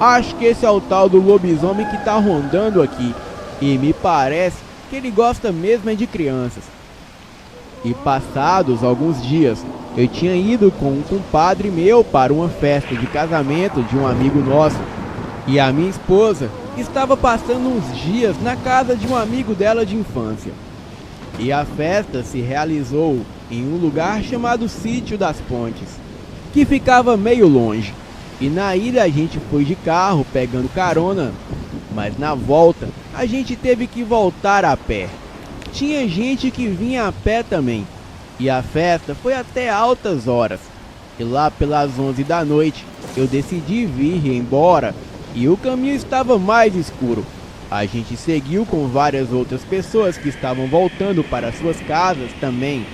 acho que esse é o tal do lobisomem que tá rondando aqui, e me parece que ele gosta mesmo é de crianças. E passados alguns dias, eu tinha ido com um compadre meu para uma festa de casamento de um amigo nosso, e a minha esposa estava passando uns dias na casa de um amigo dela de infância. E a festa se realizou em um lugar chamado Sítio das Pontes, que ficava meio longe. E na ida a gente foi de carro pegando carona, mas na volta a gente teve que voltar a pé. Tinha gente que vinha a pé também, e a festa foi até altas horas. E lá pelas 11 da noite eu decidi vir embora e o caminho estava mais escuro. A gente seguiu com várias outras pessoas que estavam voltando para suas casas também,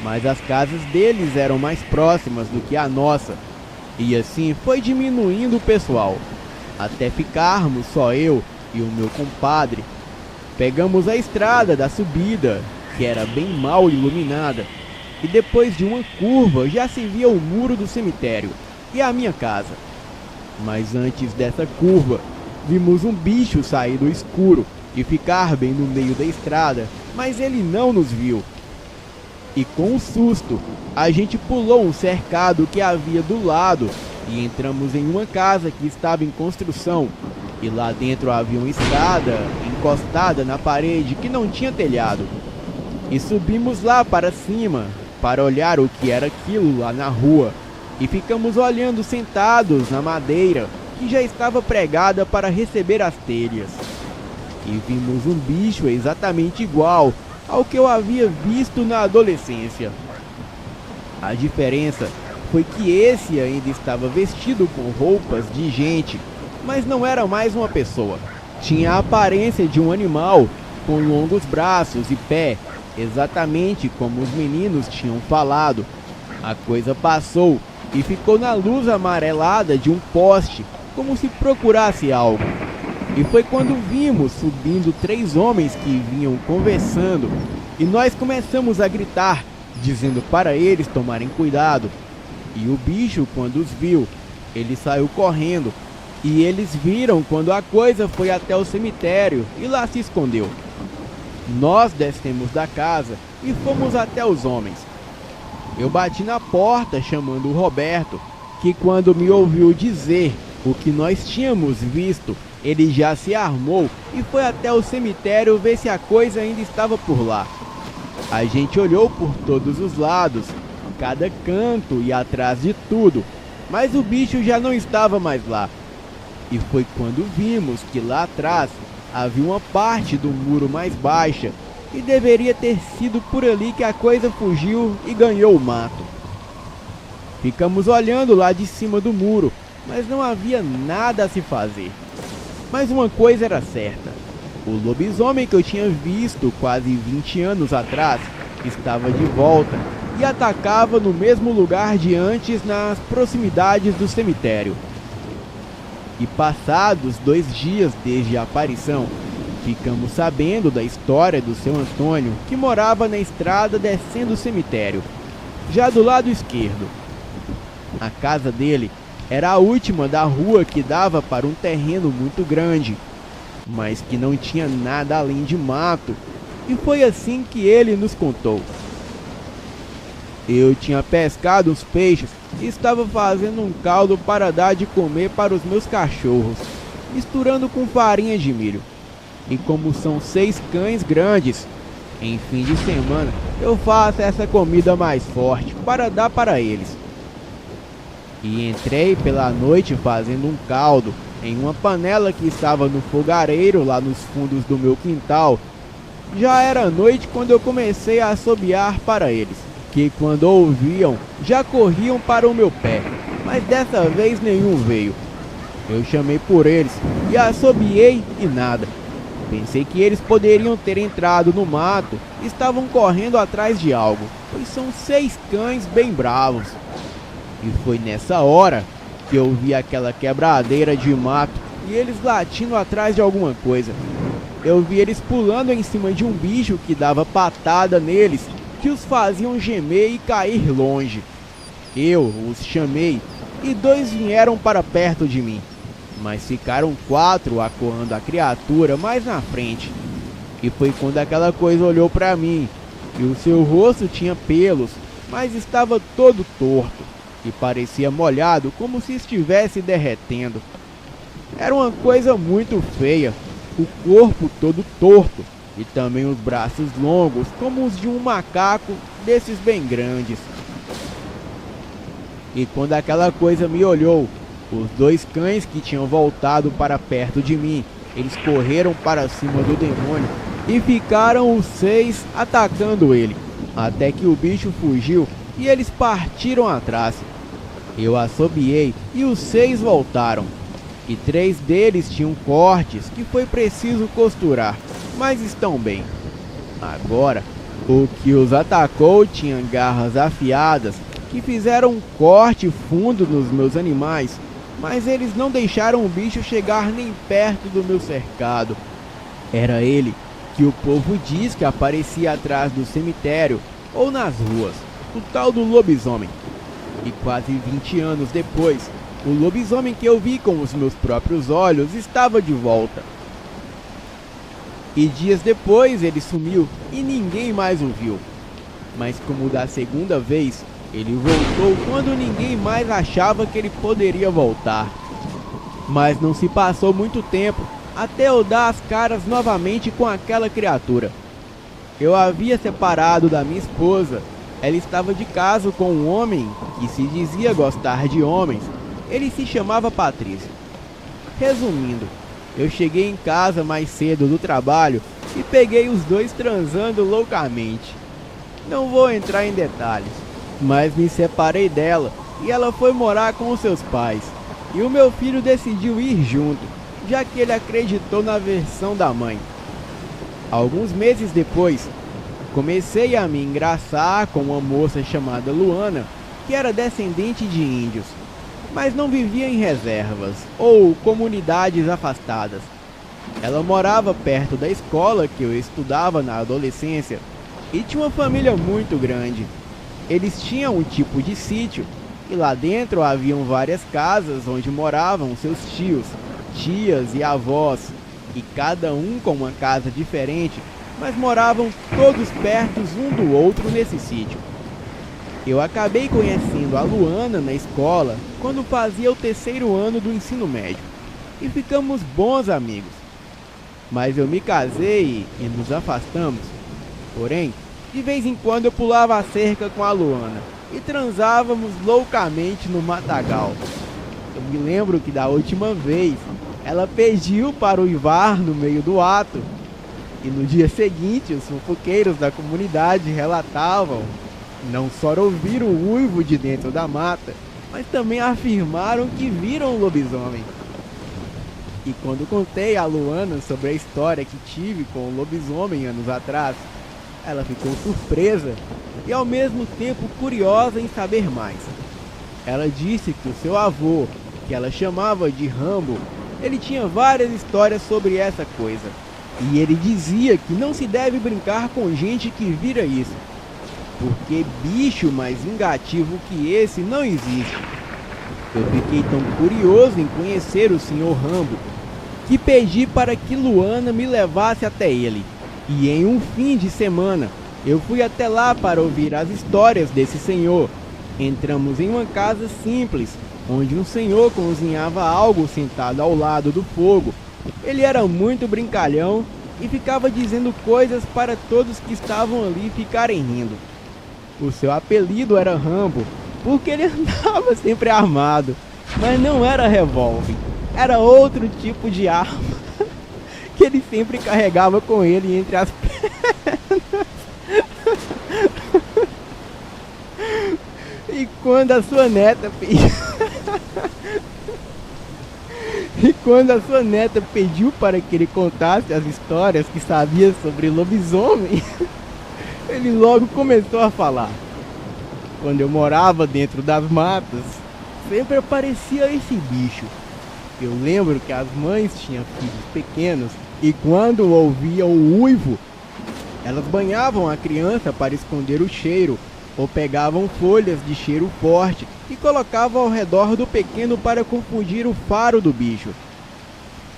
mas as casas deles eram mais próximas do que a nossa, e assim foi diminuindo o pessoal, até ficarmos só eu e o meu compadre. Pegamos a estrada da subida, que era bem mal iluminada, e depois de uma curva já se via o muro do cemitério e a minha casa. Mas antes dessa curva, vimos um bicho sair do escuro e ficar bem no meio da estrada, mas ele não nos viu. E com um susto, a gente pulou um cercado que havia do lado e entramos em uma casa que estava em construção. E lá dentro havia uma escada encostada na parede que não tinha telhado. E subimos lá para cima para olhar o que era aquilo lá na rua. E ficamos olhando sentados na madeira que já estava pregada para receber as telhas. E vimos um bicho exatamente igual ao que eu havia visto na adolescência. A diferença foi que esse ainda estava vestido com roupas de gente, mas não era mais uma pessoa. Tinha a aparência de um animal, com longos braços e pé, exatamente como os meninos tinham falado. A coisa passou e ficou na luz amarelada de um poste, como se procurasse algo. E foi quando vimos subindo 3 homens que vinham conversando, e nós começamos a gritar, dizendo para eles tomarem cuidado. E o bicho, quando os viu, ele saiu correndo, e eles viram quando a coisa foi até o cemitério e lá se escondeu. Nós descemos da casa e fomos até os homens. Eu bati na porta chamando o Roberto, que quando me ouviu dizer o que nós tínhamos visto, ele já se armou e foi até o cemitério ver se a coisa ainda estava por lá. A gente olhou por todos os lados, cada canto e atrás de tudo, mas o bicho já não estava mais lá. E foi quando vimos que lá atrás havia uma parte do muro mais baixa, e deveria ter sido por ali que a coisa fugiu e ganhou o mato. Ficamos olhando lá de cima do muro, mas não havia nada a se fazer. Mas uma coisa era certa: o lobisomem que eu tinha visto quase 20 anos atrás estava de volta e atacava no mesmo lugar de antes, nas proximidades do cemitério. E passados 2 dias desde a aparição, ficamos sabendo da história do seu Antônio, que morava na estrada descendo o cemitério, já do lado esquerdo. A casa dele era a última da rua que dava para um terreno muito grande, mas que não tinha nada além de mato, e foi assim que ele nos contou. Eu tinha pescado uns peixes e estava fazendo um caldo para dar de comer para os meus cachorros, misturando com farinha de milho. E como são 6 cães grandes, em fim de semana eu faço essa comida mais forte para dar para eles. E entrei pela noite fazendo um caldo em uma panela que estava no fogareiro lá nos fundos do meu quintal. Já era noite quando eu comecei a assobiar para eles, que quando ouviam já corriam para o meu pé, mas dessa vez nenhum veio. Eu chamei por eles e assobiei e nada. Pensei que eles poderiam ter entrado no mato e estavam correndo atrás de algo, pois são 6 cães bem bravos. E foi nessa hora que eu vi aquela quebradeira de mato e eles latindo atrás de alguma coisa. Eu vi eles pulando em cima de um bicho que dava patada neles, que os faziam gemer e cair longe. Eu os chamei e 2 vieram para perto de mim, mas ficaram 4 acuando a criatura mais na frente. E foi quando aquela coisa olhou para mim, e o seu rosto tinha pelos, mas estava todo torto, e parecia molhado como se estivesse derretendo. Era uma coisa muito feia, o corpo todo torto, e também os braços longos como os de um macaco desses bem grandes. E quando aquela coisa me olhou, os 2 cães que tinham voltado para perto de mim, eles correram para cima do demônio e ficaram os 6 atacando ele, até que o bicho fugiu e eles partiram atrás. Eu assobiei e os 6 voltaram. e 3 deles tinham cortes que foi preciso costurar, mas estão bem. Agora, o que os atacou tinha garras afiadas que fizeram um corte fundo nos meus animais, mas eles não deixaram o bicho chegar nem perto do meu cercado. Era ele que o povo diz que aparecia atrás do cemitério ou nas ruas, o tal do lobisomem. E quase 20 anos depois, o lobisomem que eu vi com os meus próprios olhos estava de volta. E dias depois ele sumiu e ninguém mais o viu. Mas como da segunda vez, ele voltou quando ninguém mais achava que ele poderia voltar. Mas não se passou muito tempo até eu dar as caras novamente com aquela criatura. Eu havia separado da minha esposa. Ela estava de caso com um homem que se dizia gostar de homens. Ele se chamava Patrício. Resumindo, eu cheguei em casa mais cedo do trabalho e peguei os dois transando loucamente. Não vou entrar em detalhes, mas me separei dela e ela foi morar com os seus pais. E o meu filho decidiu ir junto, já que ele acreditou na versão da mãe. Alguns meses depois, comecei a me engraçar com uma moça chamada Luana, que era descendente de índios, mas não vivia em reservas ou comunidades afastadas. Ela morava perto da escola que eu estudava na adolescência e tinha uma família muito grande. Eles tinham um tipo de sítio e lá dentro haviam várias casas onde moravam seus tios, tias e avós, e cada um com uma casa diferente, mas moravam todos perto um do outro nesse sítio. Eu acabei conhecendo a Luana na escola quando fazia o 3º ano do ensino médio e ficamos bons amigos. Mas eu me casei e nos afastamos. Porém, de vez em quando eu pulava a cerca com a Luana e transávamos loucamente no matagal. Eu me lembro que da última vez ela pediu para uivar no meio do ato. E no dia seguinte, os fofoqueiros da comunidade relatavam não só ouviram o uivo de dentro da mata, mas também afirmaram que viram o lobisomem. E quando contei a Luana sobre a história que tive com o lobisomem anos atrás, ela ficou surpresa e ao mesmo tempo curiosa em saber mais. Ela disse que o seu avô, que ela chamava de Rambo, ele tinha várias histórias sobre essa coisa. E ele dizia que não se deve brincar com gente que vira isso, porque bicho mais vingativo que esse não existe. Eu fiquei tão curioso em conhecer o Sr. Rambo, que pedi para que Luana me levasse até ele. E em um fim de semana, eu fui até lá para ouvir as histórias desse senhor. Entramos em uma casa simples, onde um senhor cozinhava algo sentado ao lado do fogo. Ele era muito brincalhão e ficava dizendo coisas para todos que estavam ali ficarem rindo. O seu apelido era Rambo, porque ele andava sempre armado, mas não era revólver, era outro tipo de arma que ele sempre carregava com ele entre as pernas. E quando a sua neta pediu para que ele contasse as histórias que sabia sobre lobisomem, ele logo começou a falar. Quando eu morava dentro das matas, sempre aparecia esse bicho. Eu lembro que as mães tinham filhos pequenos e quando ouviam o uivo, elas banhavam a criança para esconder o cheiro ou pegavam folhas de cheiro forte e colocavam ao redor do pequeno para confundir o faro do bicho.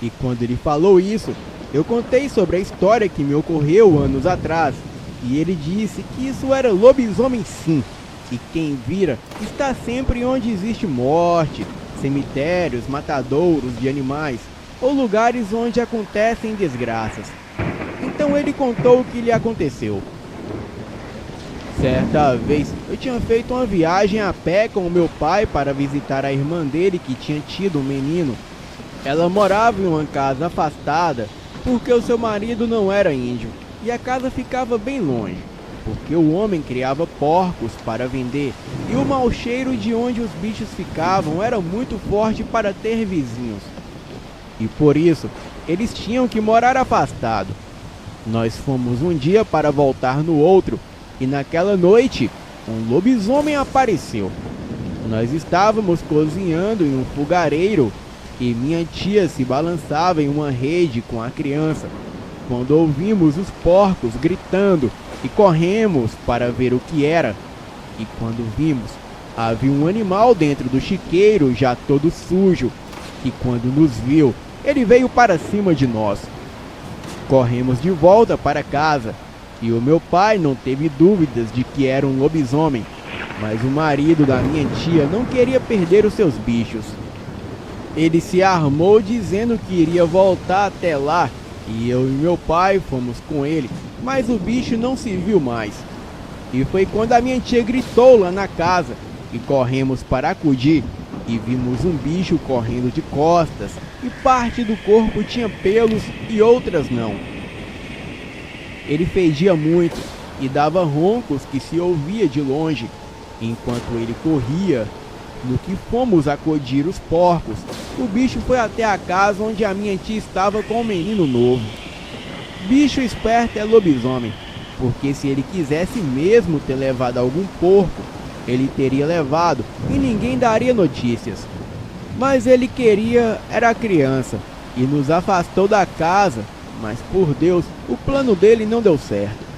E quando ele falou isso, eu contei sobre a história que me ocorreu anos atrás. E ele disse que isso era lobisomem sim, e quem vira está sempre onde existe morte, cemitérios, matadouros de animais, ou lugares onde acontecem desgraças. Então ele contou o que lhe aconteceu. Certa vez, eu tinha feito uma viagem a pé com o meu pai para visitar a irmã dele que tinha tido um menino. Ela morava em uma casa afastada, porque o seu marido não era índio. E a casa ficava bem longe, porque o homem criava porcos para vender, e o mau cheiro de onde os bichos ficavam era muito forte para ter vizinhos. e por isso eles tinham que morar afastado. Nós fomos um dia para voltar no outro, e naquela noite um lobisomem apareceu. Nós estávamos cozinhando em um fogareiro e minha tia se balançava em uma rede com a criança, quando ouvimos os porcos gritando e corremos para ver o que era. E quando vimos, havia um animal dentro do chiqueiro já todo sujo, e quando nos viu, ele veio para cima de nós. Corremos de volta para casa, e o meu pai não teve dúvidas de que era um lobisomem, mas o marido da minha tia não queria perder os seus bichos. Ele se armou dizendo que iria voltar até lá, e eu e meu pai fomos com ele, mas o bicho não se viu mais. E foi quando a minha tia gritou lá na casa, e corremos para acudir, e vimos um bicho correndo de costas, e parte do corpo tinha pelos e outras não. Ele fedia muito e dava roncos que se ouvia de longe. Enquanto ele corria, no que fomos acudir os porcos, o bicho foi até a casa onde a minha tia estava com um menino novo. Bicho esperto é lobisomem, porque se ele quisesse mesmo ter levado algum porco, ele teria levado e ninguém daria notícias. Mas ele queria era a criança e nos afastou da casa, mas por Deus, o plano dele não deu certo.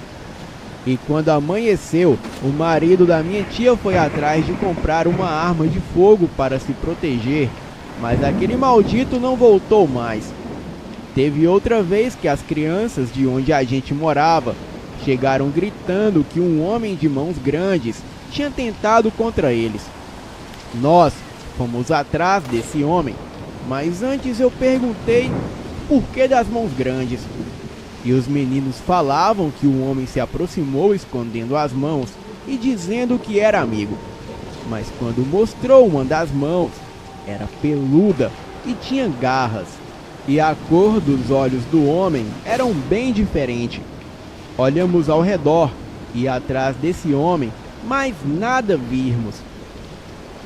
E quando amanheceu, o marido da minha tia foi atrás de comprar uma arma de fogo para se proteger, mas aquele maldito não voltou mais. Teve outra vez que as crianças de onde a gente morava chegaram gritando que um homem de mãos grandes tinha tentado contra eles. Nós fomos atrás desse homem, mas antes eu perguntei por que das mãos grandes. E os meninos falavam que o homem se aproximou escondendo as mãos e dizendo que era amigo. Mas quando mostrou uma das mãos, era peluda e tinha garras. E a cor dos olhos do homem eram bem diferente. Olhamos ao redor e atrás desse homem, mas nada vimos.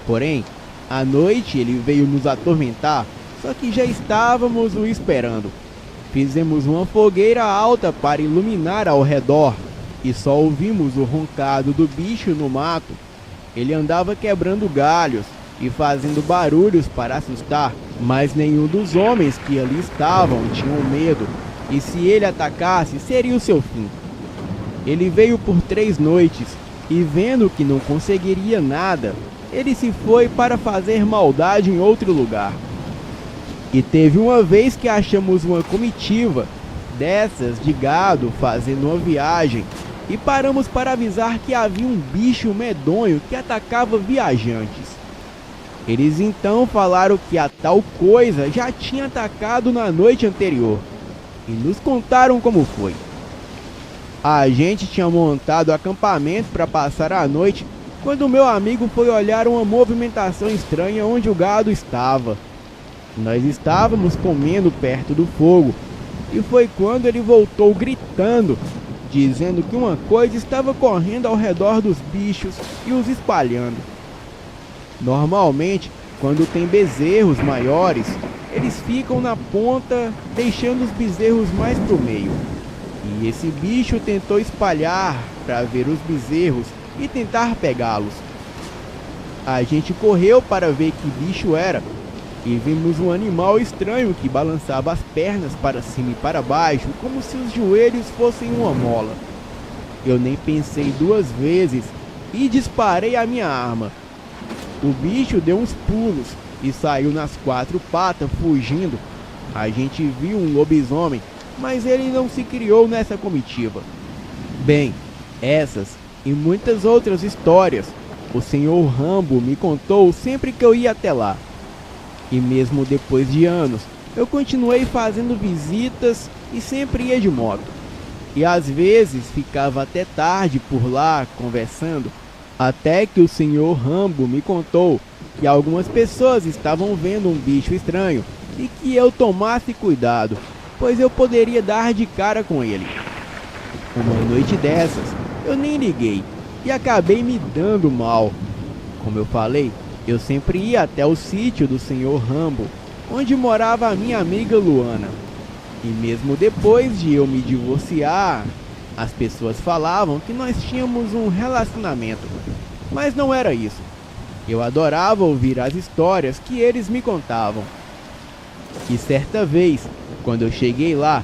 Porém, à noite ele veio nos atormentar, só que já estávamos o esperando. Fizemos uma fogueira alta para iluminar ao redor e só ouvimos o roncado do bicho no mato. Ele andava quebrando galhos e fazendo barulhos para assustar, mas nenhum dos homens que ali estavam tinham medo, e se ele atacasse seria o seu fim. Ele veio por 3 noites e vendo que não conseguiria nada, ele se foi para fazer maldade em outro lugar. E teve uma vez que achamos uma comitiva dessas de gado fazendo uma viagem e paramos para avisar que havia um bicho medonho que atacava viajantes. Eles então falaram que a tal coisa já tinha atacado na noite anterior e nos contaram como foi. A gente tinha montado acampamento para passar a noite quando meu amigo foi olhar uma movimentação estranha onde o gado estava. Nós estávamos comendo perto do fogo, e foi quando ele voltou gritando, dizendo que uma coisa estava correndo ao redor dos bichos e os espalhando. Normalmente, quando tem bezerros maiores, eles ficam na ponta, deixando os bezerros mais pro meio. E esse bicho tentou espalhar para ver os bezerros e tentar pegá-los. A gente correu para ver que bicho era, e vimos um animal estranho que balançava as pernas para cima e para baixo, como se os joelhos fossem uma mola. Eu nem pensei 2 vezes e disparei a minha arma. O bicho deu uns pulos e saiu nas 4 patas fugindo. A gente viu um lobisomem, mas ele não se criou nessa comitiva. Bem, essas e muitas outras histórias o Sr. Rambo me contou sempre que eu ia até lá. E mesmo depois de anos, eu continuei fazendo visitas e sempre ia de moto. E às vezes ficava até tarde por lá conversando, até que o Sr. Rambo me contou que algumas pessoas estavam vendo um bicho estranho e que eu tomasse cuidado, pois eu poderia dar de cara com ele. Uma noite dessas, eu nem liguei e acabei me dando mal. Como eu falei, eu sempre ia até o sítio do Sr. Rambo, onde morava a minha amiga Luana. E mesmo depois de eu me divorciar, as pessoas falavam que nós tínhamos um relacionamento, mas não era isso. Eu adorava ouvir as histórias que eles me contavam. E certa vez, quando eu cheguei lá,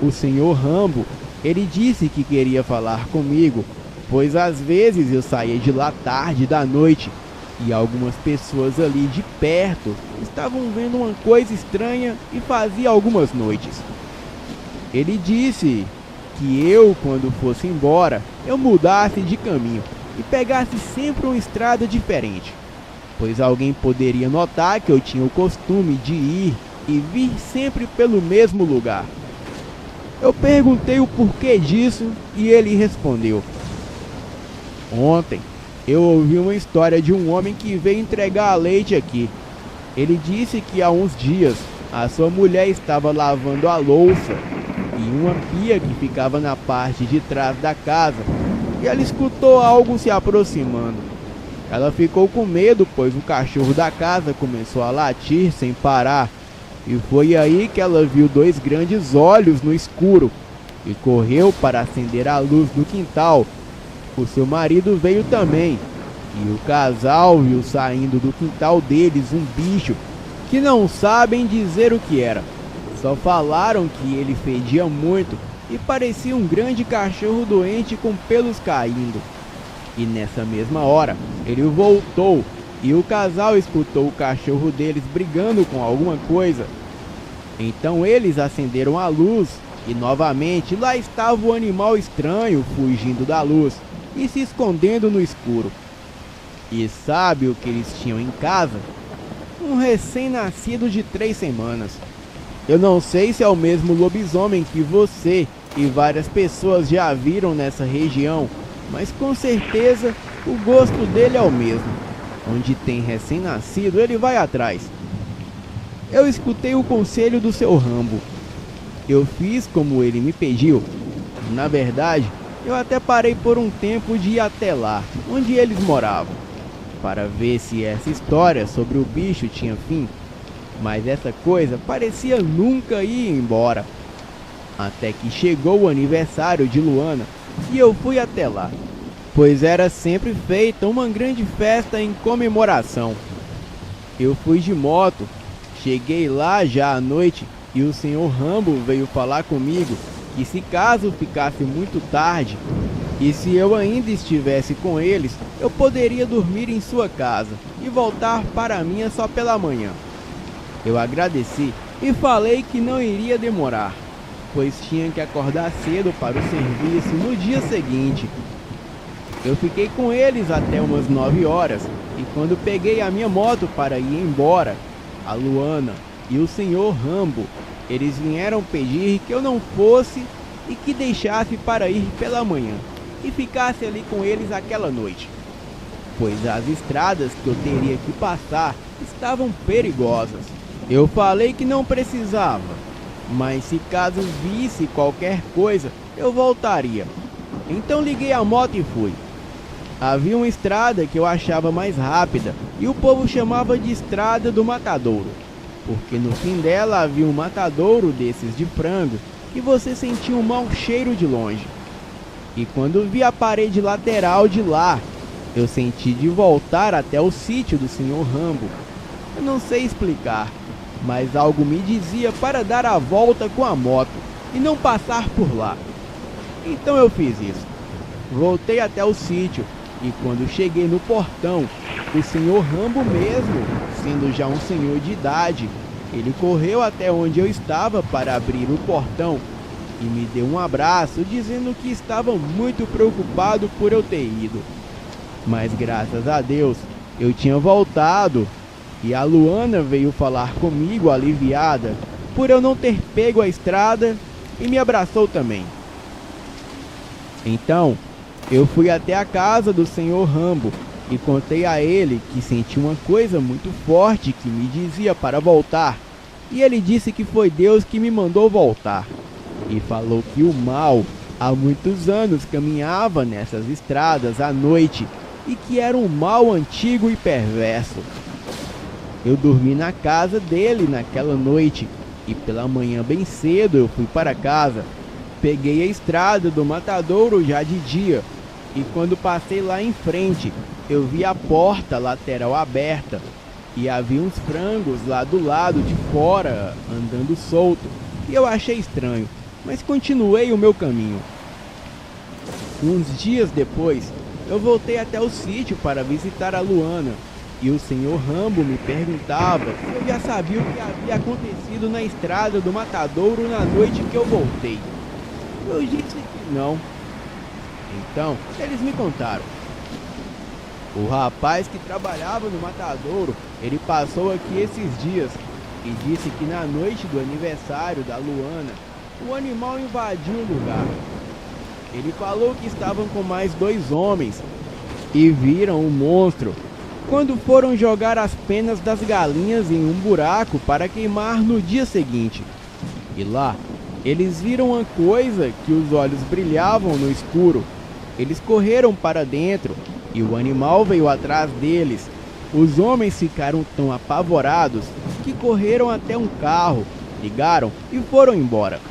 o Sr. Rambo, ele disse que queria falar comigo, pois às vezes eu saía de lá tarde da noite e algumas pessoas ali de perto estavam vendo uma coisa estranha e fazia algumas noites. Ele disse que eu, quando fosse embora, eu mudasse de caminho e pegasse sempre uma estrada diferente, pois alguém poderia notar que eu tinha o costume de ir e vir sempre pelo mesmo lugar. Eu perguntei o porquê disso e ele respondeu: ontem eu ouvi uma história de um homem que veio entregar leite aqui. Ele disse que há uns dias a sua mulher estava lavando a louça em uma pia que ficava na parte de trás da casa e ela escutou algo se aproximando. Ela ficou com medo, pois o cachorro da casa começou a latir sem parar. E foi aí que ela viu dois grandes olhos no escuro e correu para acender a luz do quintal. O seu marido veio também, e o casal viu saindo do quintal deles um bicho que não sabem dizer o que era. Só falaram que ele fedia muito e parecia um grande cachorro doente com pelos caindo. E nessa mesma hora, ele voltou e o casal escutou o cachorro deles brigando com alguma coisa. Então eles acenderam a luz e novamente lá estava o animal estranho fugindo da luz e se escondendo no escuro. E sabe o que eles tinham em casa? Um recém-nascido de 3 semanas. Eu não sei se é o mesmo lobisomem que você e várias pessoas já viram nessa região, mas com certeza o gosto dele é o mesmo. Onde tem recém-nascido, ele vai atrás. Eu escutei o conselho do seu Rambo. Eu fiz como ele me pediu. Na verdade, eu até parei por um tempo de ir até lá, onde eles moravam, para ver se essa história sobre o bicho tinha fim. Mas essa coisa parecia nunca ir embora. Até que chegou o aniversário de Luana e eu fui até lá, pois era sempre feita uma grande festa em comemoração. Eu fui de moto, cheguei lá já à noite e o Sr. Rambo veio falar comigo que se caso ficasse muito tarde e se eu ainda estivesse com eles, eu poderia dormir em sua casa e voltar para a minha só pela manhã. Eu agradeci e falei que não iria demorar, pois tinha que acordar cedo para o serviço no dia seguinte. Eu fiquei com eles até umas 9 horas e quando peguei a minha moto para ir embora, a Luana e o Sr. Rambo, eles vieram pedir que eu não fosse e que deixasse para ir pela manhã e ficasse ali com eles aquela noite, pois as estradas que eu teria que passar estavam perigosas. Eu falei que não precisava, mas se caso visse qualquer coisa, eu voltaria. Então liguei a moto e fui. Havia uma estrada que eu achava mais rápida e o povo chamava de Estrada do Matadouro, porque no fim dela havia um matadouro desses de frango que você sentia um mau cheiro de longe. E quando vi a parede lateral de lá, eu senti de voltar até o sítio do Sr. Rambo. Eu não sei explicar, mas algo me dizia para dar a volta com a moto e não passar por lá. Então eu fiz isso. Voltei até o sítio e quando cheguei no portão, o Sr. Rambo mesmo, sendo já um senhor de idade, ele correu até onde eu estava para abrir o portão e me deu um abraço dizendo que estava muito preocupado por eu ter ido. Mas graças a Deus eu tinha voltado e a Luana veio falar comigo aliviada por eu não ter pego a estrada e me abraçou também. Então eu fui até a casa do Sr. Rambo e contei a ele que senti uma coisa muito forte que me dizia para voltar, e ele disse que foi Deus que me mandou voltar, e falou que o mal há muitos anos caminhava nessas estradas à noite e que era um mal antigo e perverso. Eu dormi na casa dele naquela noite e pela manhã bem cedo eu fui para casa. Peguei a estrada do matadouro já de dia e quando passei lá em frente eu vi a porta lateral aberta e havia uns frangos lá do lado de fora andando solto e eu achei estranho, mas continuei o meu caminho. Uns dias depois eu voltei até o sítio para visitar a Luana. E o senhor Rambo me perguntava se eu já sabia o que havia acontecido na estrada do matadouro na noite que eu voltei. Eu disse que não. Então, eles me contaram. O rapaz que trabalhava no matadouro, ele passou aqui esses dias e disse que na noite do aniversário da Luana, o animal invadiu o lugar. Ele falou que estavam com mais 2 homens e viram o monstro quando foram jogar as penas das galinhas em um buraco para queimar no dia seguinte. E lá, eles viram uma coisa que os olhos brilhavam no escuro. Eles correram para dentro e o animal veio atrás deles. Os homens ficaram tão apavorados que correram até um carro, ligaram e foram embora.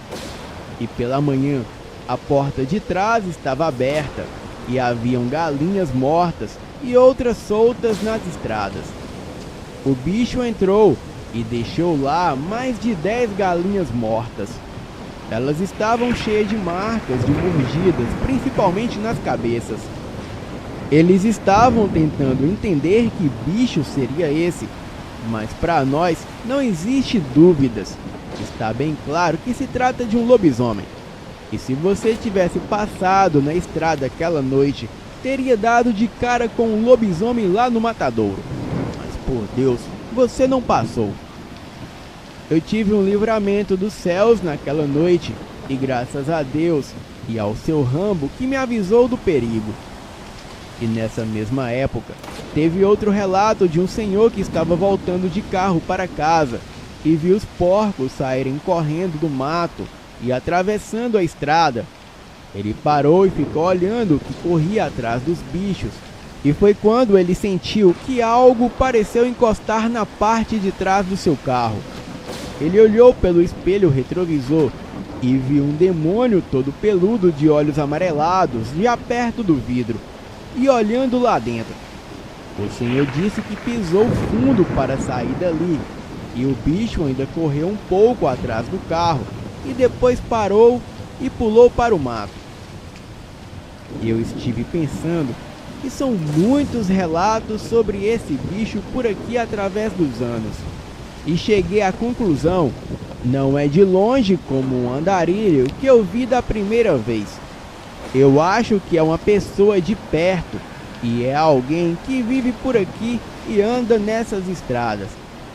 E pela manhã, a porta de trás estava aberta e haviam galinhas mortas e outras soltas nas estradas. O bicho entrou e deixou lá mais de 10 galinhas mortas. Elas estavam cheias de marcas de mordidas, principalmente nas cabeças. Eles estavam tentando entender que bicho seria esse, mas para nós não existe dúvidas. Está bem claro que se trata de um lobisomem. E se você tivesse passado na estrada aquela noite, teria dado de cara com um lobisomem lá no matadouro. Mas por Deus, você não passou. Eu tive um livramento dos céus naquela noite, e graças a Deus e ao seu Rambo que me avisou do perigo. E nessa mesma época, teve outro relato de um senhor que estava voltando de carro para casa e viu os porcos saírem correndo do mato e atravessando a estrada. Ele parou e ficou olhando o que corria atrás dos bichos. E foi quando ele sentiu que algo pareceu encostar na parte de trás do seu carro. Ele olhou pelo espelho retrovisor e viu um demônio todo peludo de olhos amarelados já perto do vidro e olhando lá dentro. O senhor disse que pisou fundo para sair dali e o bicho ainda correu um pouco atrás do carro e depois parou e pulou para o mato. Eu estive pensando que são muitos relatos sobre esse bicho por aqui através dos anos. E cheguei à conclusão, não é de longe como um andarilho que eu vi da primeira vez. Eu acho que é uma pessoa de perto e é alguém que vive por aqui e anda nessas estradas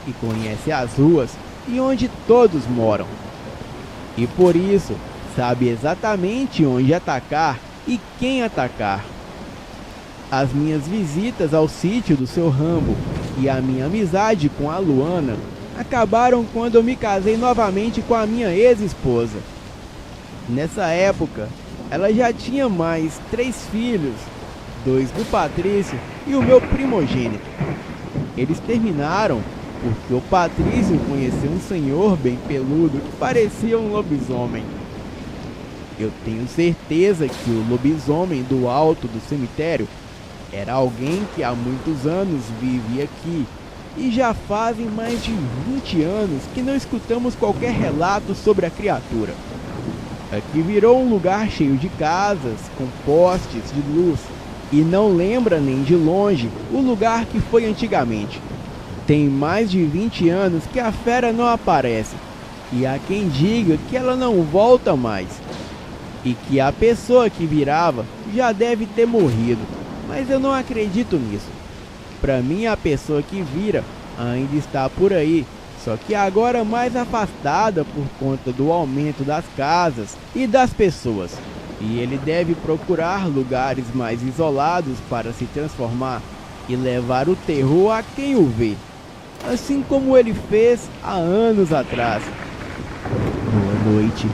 e conhece as ruas e onde todos moram. E por isso sabe exatamente onde atacar e quem atacar. As minhas visitas ao sítio do seu Rambo e a minha amizade com a Luana acabaram quando eu me casei novamente com a minha ex-esposa. Nessa época, ela já tinha mais 3 filhos, 2 do Patrício e o meu primogênito. Eles terminaram porque o Patrício conheceu um senhor bem peludo que parecia um lobisomem. Eu tenho certeza que o lobisomem do alto do cemitério era alguém que há muitos anos vive aqui e já fazem mais de 20 anos que não escutamos qualquer relato sobre a criatura. Aqui virou um lugar cheio de casas, com postes de luz, e não lembra nem de longe o lugar que foi antigamente. Tem mais de 20 anos que a fera não aparece, e há quem diga que ela não volta mais, e que a pessoa que virava já deve ter morrido, mas eu não acredito nisso. Para mim, a pessoa que vira ainda está por aí, só que agora mais afastada por conta do aumento das casas e das pessoas. E ele deve procurar lugares mais isolados para se transformar e levar o terror a quem o vê, assim como ele fez há anos atrás. Boa noite.